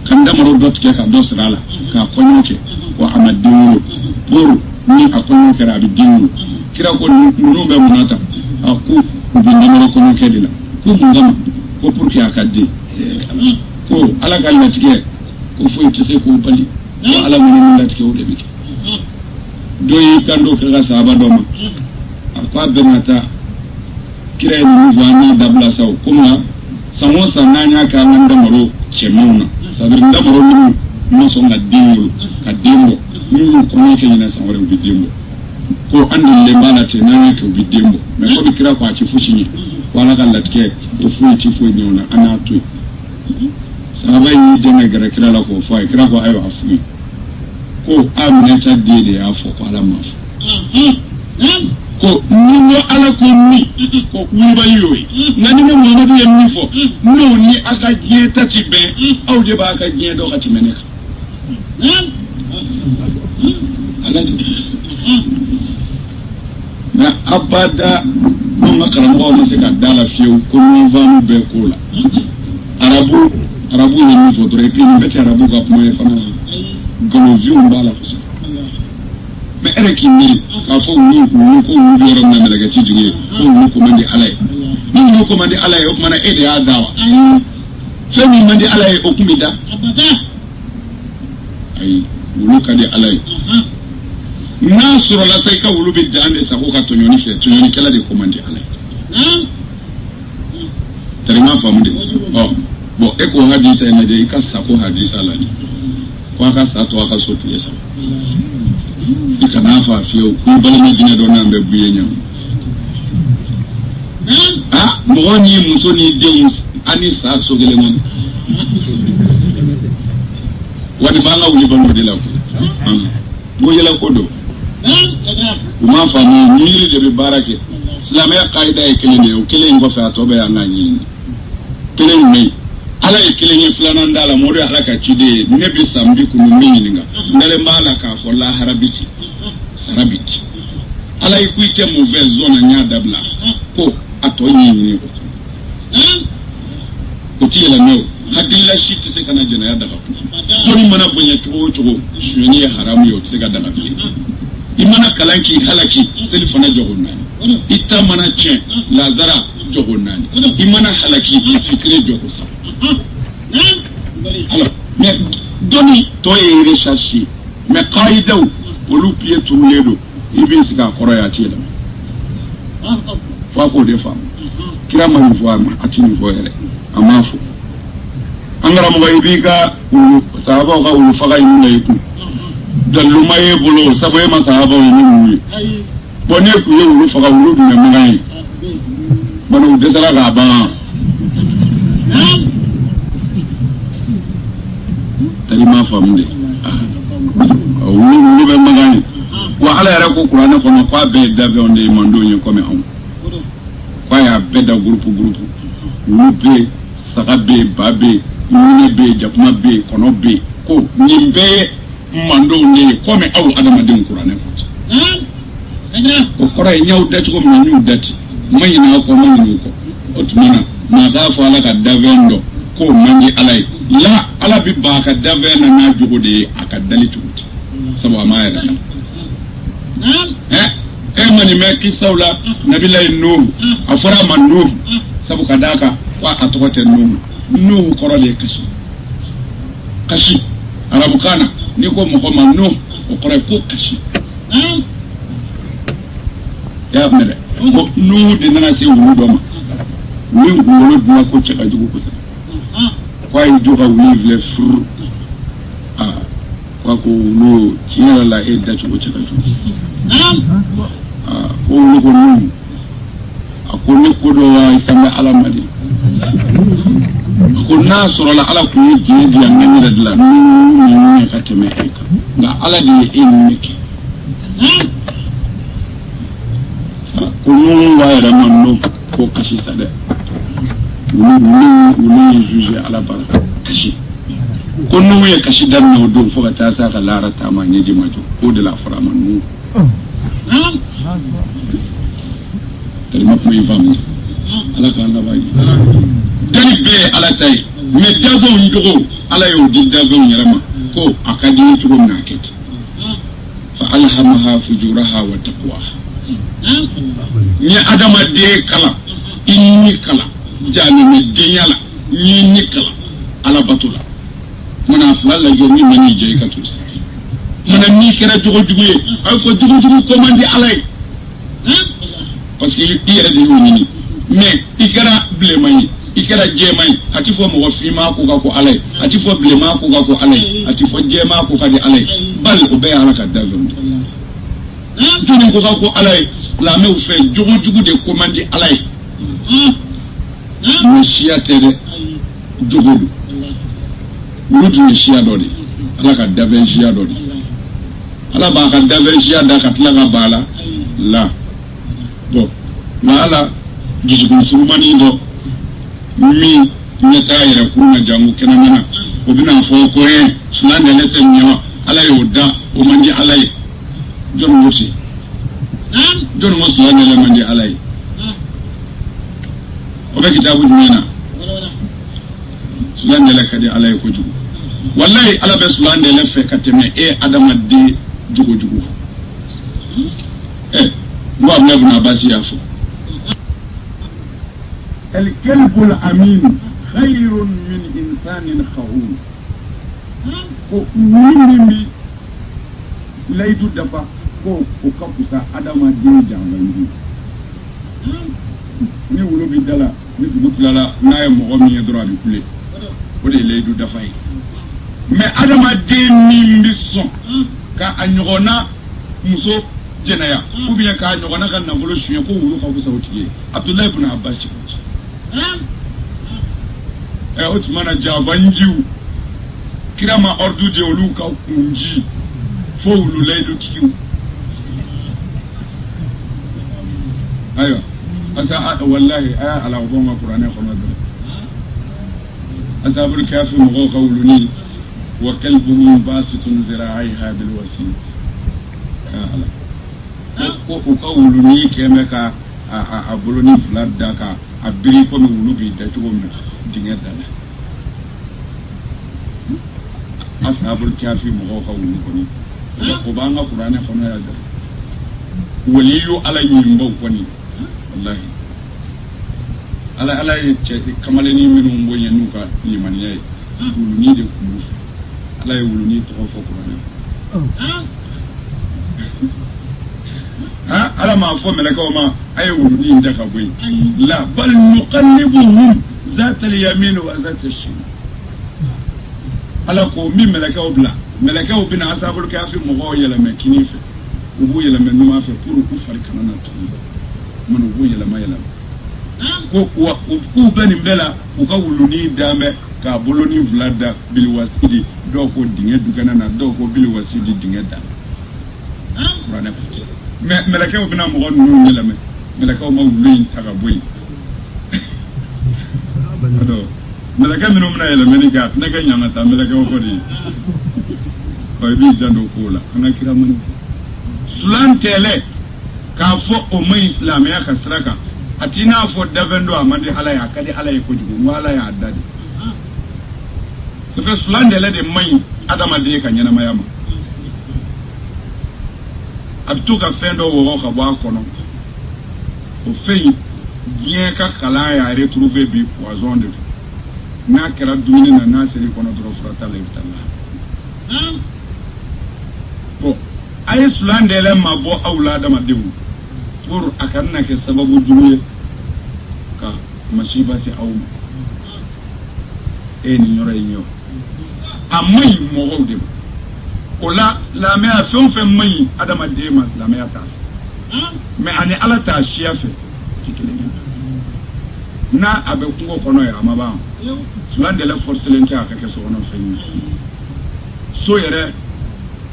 kan damaro dot ke ka dosrala ka konyoke wa amaduru buru ni akonyoke rabi dinu kira ko nunu be munata aku bi damaro konyoke dila ko mungama ko pour que akade ko ala kala tike ko foi tise ko bali ko ala mun la tike o de biki doyi kando ka sahaba doma akwa benata kira ni vani dabla saw kuma samosa nanya ka nganda maro chemuna sabir ndamaro ni no so ngadingo kadimbo ni ko ni ke nyina sawre bidimbo ko andi le bana te nanya ke bidimbo me ko bikira ko achi fushini wala kan latke to fu ci fu nyona anatu sabai ni de me gara kira la ko fa kira ko ayo afu ko amne ta de ya fo ko ala ma ko ni ala ko ni ko wiba yoy ngani mo Muhammadu yamni fo no ni aka je tati be aw de ba aka je do khati menek alaji na abada mo makara mo mo se ka dala fiu ko ni vanu be kola arabu ni fo dore pin be arabu ka mo e fana galo viu mbala fo me ere kinni ka fo ni ko yoro na daga ci jige ko ko mandi alay ni ko mandi alay o mana ede ya dawa fe ni mandi alay o kumida ay wulu ka di alay na sura la sai ka wulu bi dande sa ko ka to nyoni fe to nyoni kala de ko mandi alay tarima famu de bo e ko hadisa ina de ka sa ko hadisa la ni ko ka sa to ka so tiye sa ikana fa fiyo ku balama dina do nambe buye nyam mo ni muso ni de ani sa so gele mon wadi banga wuli banu de la ko go yela ko do uma fa ni ni de barake islam ya qaida e kele ne o kele ngo fa to be anga ni kele ni ala e kele ni flana ndala mo do ala ka cide ne bi sambi ku ni ninga ndale mala ka fo la harabiti sarabiti ala e ku ite mauvaise zone nya dabla ko ato ni ko ti la no hadilla shit se kana jena ya daga ko ni mana bonya to shuni haramu yo se ga daga bi imana kalanki halaki telefona jogonnani itta mana chen lazara jogonnani imana halaki fikre jogosa alors mais doni to e recherche mais qaida olu pie turuledo ibi sika koro ya tiela fa ko de fam kira ma voix ma atini voix amafo angara mo ibika sahaba ka ulu faga inu yiku daluma ye bolo saboye ma sahaba ni mu bone ku ye ulu faga ulu bi me ngai banu desara ga ba tari ma famde ulu be magani wa ala yara ko qur'ana ko no kwa be dabe onde mando nyi ko me on kwa ya be da groupe ulu be saga be babe ni be japuma be kono be ko ni be mando ne ko me awu adama den qur'ana ko ko ray nyaw dati ko me nyu dati may na ko otmana ma da fa la ka davendo ko mangi alay la ala bi ba ka davena na jogode aka dalitu sabu ma ya mani me kisawla nabillahi nuh afara man nuh sabu kadaka wa atokote nuh korole kashi arabu kana ni ko mo ko man nuh o kore ko kashi ya mele ko nuh de nana se wulu do ma ni wulu do ko chaka jugo ko sa kwa ijoga wuli fur kwa ko wulu tiela la edda jugo chaka jugo ko wulu ko nuh akoni ko do wa tanga alamadi ko na soro la ala ko je dia ngani radla ni ka teme eka nga ala di inniki ko nu wa ra manno ko kashi sade ni juge ala baraka kashi ko nu ye kashi dan no do fo ta sa ka lara ta ma ni di majo ko de la fara manno terima kasih fam ala ka Allah bayi dani be ala tay me dago ndogo ala yo di dago nyarama ko akadi tugo naketi fa alhamaha fujuraha wa taqwaha ni adama de kala inni kala jani me de yala ni kala ala batula mona fala yo ni mani je ka tusi mona ni kera jogo juguye ay ko jugo ko mandi alay parce que yere de ni mais ikara blemay ikara jemay ati fo mo fima ko ko alay ati fo blema ko ko alay ati fo jema ko kadi alay bal ko be ala ka dazon tuni ko ko alay la me fe jugo de commande alay mo siya tere jugo mudu siya dodi ala ka daven siya dodi ala ba ka daven siya da ka tla ga bala la bo na ala jisugun surumani do mi nyata ira kuna jangu kenana obina fo ko e sulande lete nyawa ala yoda o mandi ala jon musi jon musi sulande le mandi ala o be kitabu nyana sulande le kadi ala ko jugu wallahi ala be sulande le fe kateme e adama de jugu wa mabna basi yafo الكلب الأمين خير من إنسان خون ومني لا يدفع وكفوسا أدم دين جامعين ni wulu bi dala ni butulala na mo gomi yedra di kule o de le du dafay mais adama de ni mbiso ka anyogona muso jenaya ou bien ka anyogona kan na bolo shuye ko wulu ka busa otiye Abdullah ibn Abbas otmana javanjiu kirama ordu de olu ka kunji fo wulu le du tikiu ayo asa wallahi aya ala ubama qur'ani khona do asa bul kafi mo qawluni wa kalbuhu basitun zira'iha bil wasil ala ko qawluni kemeka a buluni fladda ka abiri ko mi wulubi da tugo mi dinga dala asa bul kafi mo qawluni ko ni ko banga qur'ani khona ya do waliyu ala yimbo ko ni wallahi ala ce kamale ni minu mbonya nuka ni maniye ni de ku ala ye wulu ni to fo ko ha ala ma fo melaka ma ay wulu ni ndaka boy la bal nuqallibuhum ذات اليمين وذات الشمال ala ko min melakaw bila melakaw bina asabul kafi mo yela me kinife ubu yela me numa fe pour ku far kanana to man ubu yela ma yela ko ku bani bela ku ka wuluni dame ka boloni vlada bil wasidi do ko dinge dugana na do ko bil wasidi dinge da rana pati melakaw bina mo no yela me melakaw ma wuluni taga boy ado melaka minnu bɛna yɛlɛmɛni kɛ a tɛna kɛ ɲana ta melakaw kɔ de ye i b'i janto ko la an ka kira mani sulan tɛlɛ k'a fɔ o ma ɲi silamɛya ka sira kan a t'i n'a fɔ dafɛn dɔ a man di ala ye a ka di ala ye kojugu n ko ala y'a da de parce que sulan tɛlɛ de man ɲi adamaden ka ɲɛnamaya ma a bɛ to ka fɛn dɔ wɔgɔ ka bɔ a kɔnɔ o fɛn diɲɛ ka kalan y'a retrouver bi poison de don n'a kɛra dumuni na n'a seri kɔnɔ dɔrɔn fura t'a la i bɛ taa la bon a ye sulan dɛlɛ ma bɔ aw la adamadenw pour a kana kɛ sababu jugu ye ka masiba se aw ma e ni yɔrɔ in ye o a man ɲi mɔgɔw de ma o la silamɛya fɛn o fɛn man ɲi adamaden ma silamɛya t'a fɛ mais ani ala t'a siya fɛ ti kelen ye n'a a bɛ kungo kɔnɔ ye a ma ban sulan dɛlɛ forcelen tɛ a ka kɛ sokɔnɔ fɛn ye so yɛrɛ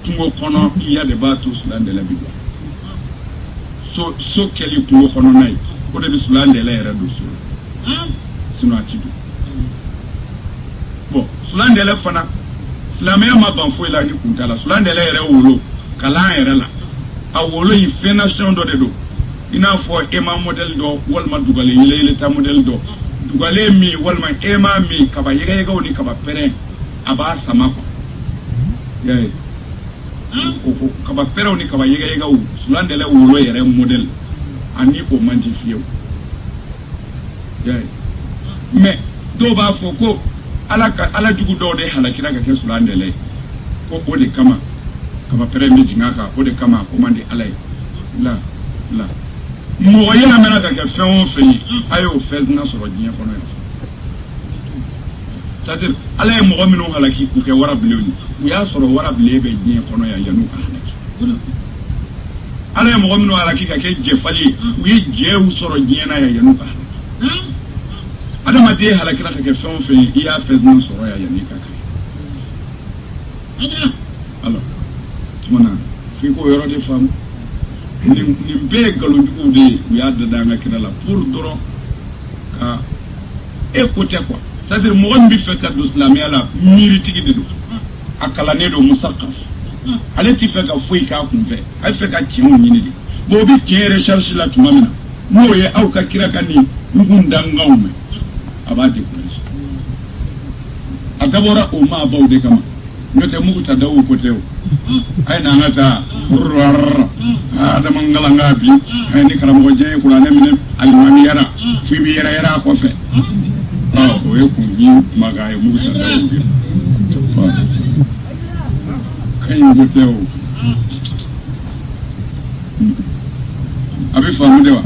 kungo kɔnɔ iya de b'a to sulan dɛlɛ bi don so kɛli kungo kɔnɔna ye o de bɛ sulan dɛlɛ yɛrɛ don so la sinon a ti don bon sulan dɛlɛ fana silamɛya ma ban foyi la ni kun t'a la sulan dɛlɛ yɛrɛ wolo kalan yɛrɛ la a wolo in fɛn nation dɔ de don i n'a fɔ ema modèle dɔ walima dugalen yɛlɛyɛlɛ ta modèle dɔ dugalen min walima ema min kaba yɛgɛyɛgɛw ni kaba pɛrɛn a b'a sama quoi y'a ye o kaba pɛrɛnw ni kaba yɛgɛyɛgɛw sulan dɛlɛ wolo yɛrɛ modèle ani o man di fiyewu y'a ye mais dɔw b'a fɔ ko ala jugu dɔw de halakira ka kɛ sulan dɛlɛ ye ko o de kama kaba pɛrɛn bɛ jigin a kan o de kama ko man di ala ye la mɔgɔ yɛlɛmana ka kɛ fɛn o fɛn ye a y'o fɛn sina sɔrɔ diɲɛ kɔnɔ yan c'est-à-dire ala ye mɔgɔ minnu halaki k'u kɛ warabilenw ye u y'a sɔrɔ warabilen bɛ diɲɛ kɔnɔ yan yan'u ka halaki ala ye mɔgɔ minnu halaki ka kɛ jɛfali ye u ye jɛw sɔrɔ diɲɛ na yan yan'u ka halaki adamaden halakira ka kɛ fɛn o fɛn ye i y'a fɛn sina sɔrɔ yan yan'i ka kɛ alors tuma na f'i k'o yɔrɔ de faamu nin bɛɛ ye nkalonjuguw de ye u y'a dada an ka kira la pour dɔrɔn ka e ko tɛ quoi c'est-à-dire mɔgɔ min bɛ fɛ ka don silamɛya la miiritigi de don a kalannen don musakaf ale tɛ fɛ ka foyi k'a kun fɛ a bɛ fɛ ka tiɲɛw ɲini de bon o bɛ tiɲɛ recherche la tuma min na n'o ye aw ka kira ka nin nkun danganw mɛn a b'a décourager a dabɔra o maa baw de kama n'o tɛ mugu ta daw ko tɛ o a ye n'an ka taa adama ngalanga bi a ye ni karamɔgɔ diɲɛ ye kuranɛ minɛ alimamiyara fo i bɛ yɛrɛyɛrɛ a kɔfɛ o ye kun kuma k'a ye mugu ta daw kɛ ka ɲi ko tɛ o a bɛ faamu de wa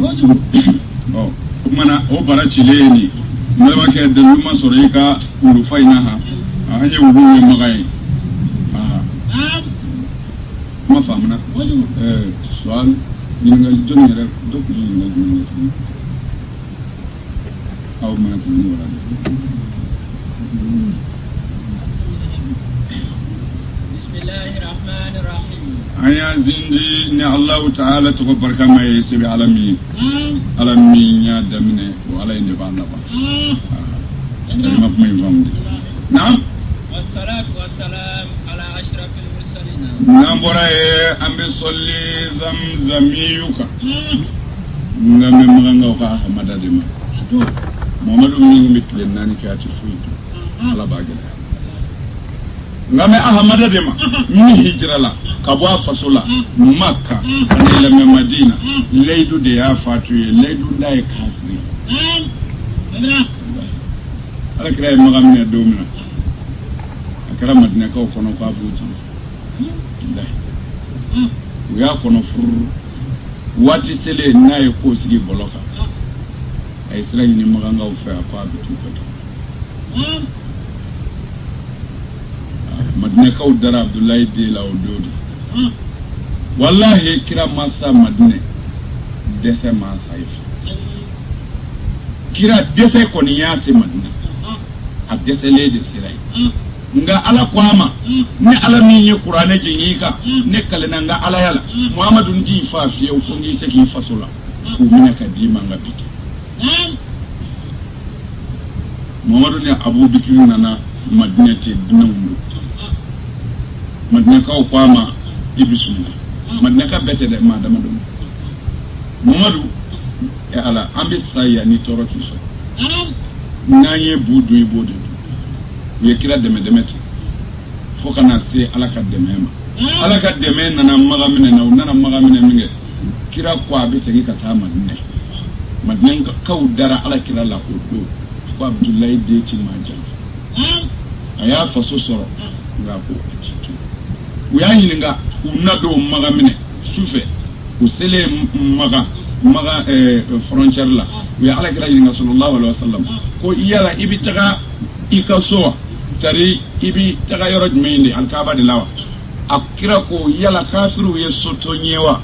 o kumana o bara cilen ye nin n balimakɛ dɛmɛ ma sɔrɔ i ka wulufa in na han an ye wulu ye maga ye kuma faamuna soal ɲininkali jɔnni yɛrɛ dɔ tun ye ɲininkali jumɛn ye tuguni aw mana tuguni wala an y'a zindi ni Allahu ta'ala tɔgɔ barikama ye sebe ala min y'a daminɛ o ala in de b'a laban ma kuma in faamu naam wassalatu wassalaam ala ashrafil mursalin n'an bɔra ye an bɛ sɔli zamzamiyu kan n ka bɛ magankaw ka ahamada de ma Muhammadu min bɛ tile 4 kɛ a tɛ foyi to ala b'a gɛlɛya nka mɛ ahamada de ma min hijira la ka bɔ a faso la Maka ani yɛlɛmɛ Madina layidu de y'a fatu ye layidu da ye kafiri ala kira ye maga minɛ don min na a kɛra Madinakaw kɔnɔ k'a b'o jigi u y'a kɔnɔ furu waati selen n'a ye ko sigi bɔlɔ kan a ye sira ɲini magankaw fɛ a ko a bɛ t'u ka madina kaw dara abdullahi de la ododi wallahi kira masa madina dese masa ifa kira dese koni yase madina a dese le de sirai nga ala kwama ne ala min ye qur'ane jinyika ne kalena nga ala yala muhammadun ji fa fi o fongi se ki fasola ku mina ka di manga biti muhammadu ne abu bikri nana madina te dunundu madina ka kwama ibisuna madina ka bete de madama dum muhammadu e ala ambi saya ni toro kiso nanye budu ibodu ye kira deme fo kana se ala ka deme ma ala ka deme nana magamine na nana magamine minge kira ko abi segi ka ta madina ka dara ala kira la ko do ko abdullahi de ci majan aya faso soro nga ko citu uya yininga unado magamine sufe usele maga frontière la uya ala kira yininga sallallahu alaihi wasallam ko iyala ibitaga ikaso tari ibi taga yoro jmendi alkaba de lawa akira ko yala kafiru ye soto nyewa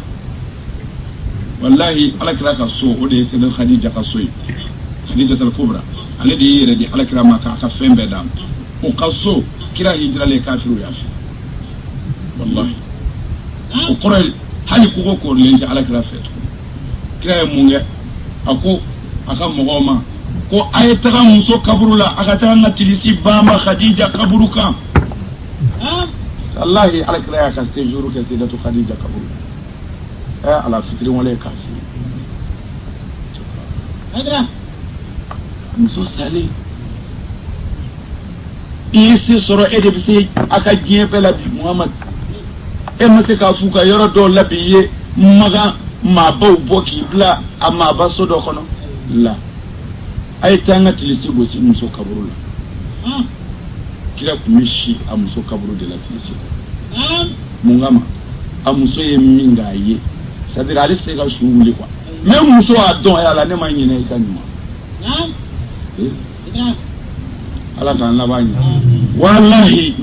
wallahi ala kira ka so o de sel khadija ka so khadija al kubra alladhi yere di ala kira ma ka fembe dam o ka so kira hijra le kafiru ya wallahi o qur'an hali ko lenje ala kira fet kira munge ako aka mogoma ko ay taga muso kaburula aka taga ngatilisi bama khadija kaburuka wallahi ala kira ya ka sejuru ke sidatu khadija kaburu ala fitri wala ka adra muso sali isi soro ede bisi aka jiebela bi muhammad mase ka fuka yoro do labiye maga ma baw boki bla amma baso do kono la ay tanga tilisi go si muso kaburu la kila kumishi amuso kaburu de la tilisi mungama amuso ye minga ye c'est-à-dire ali se ka suuli quoi même muso a don ala ne ma nyine kanuma ala kan labanya wallahi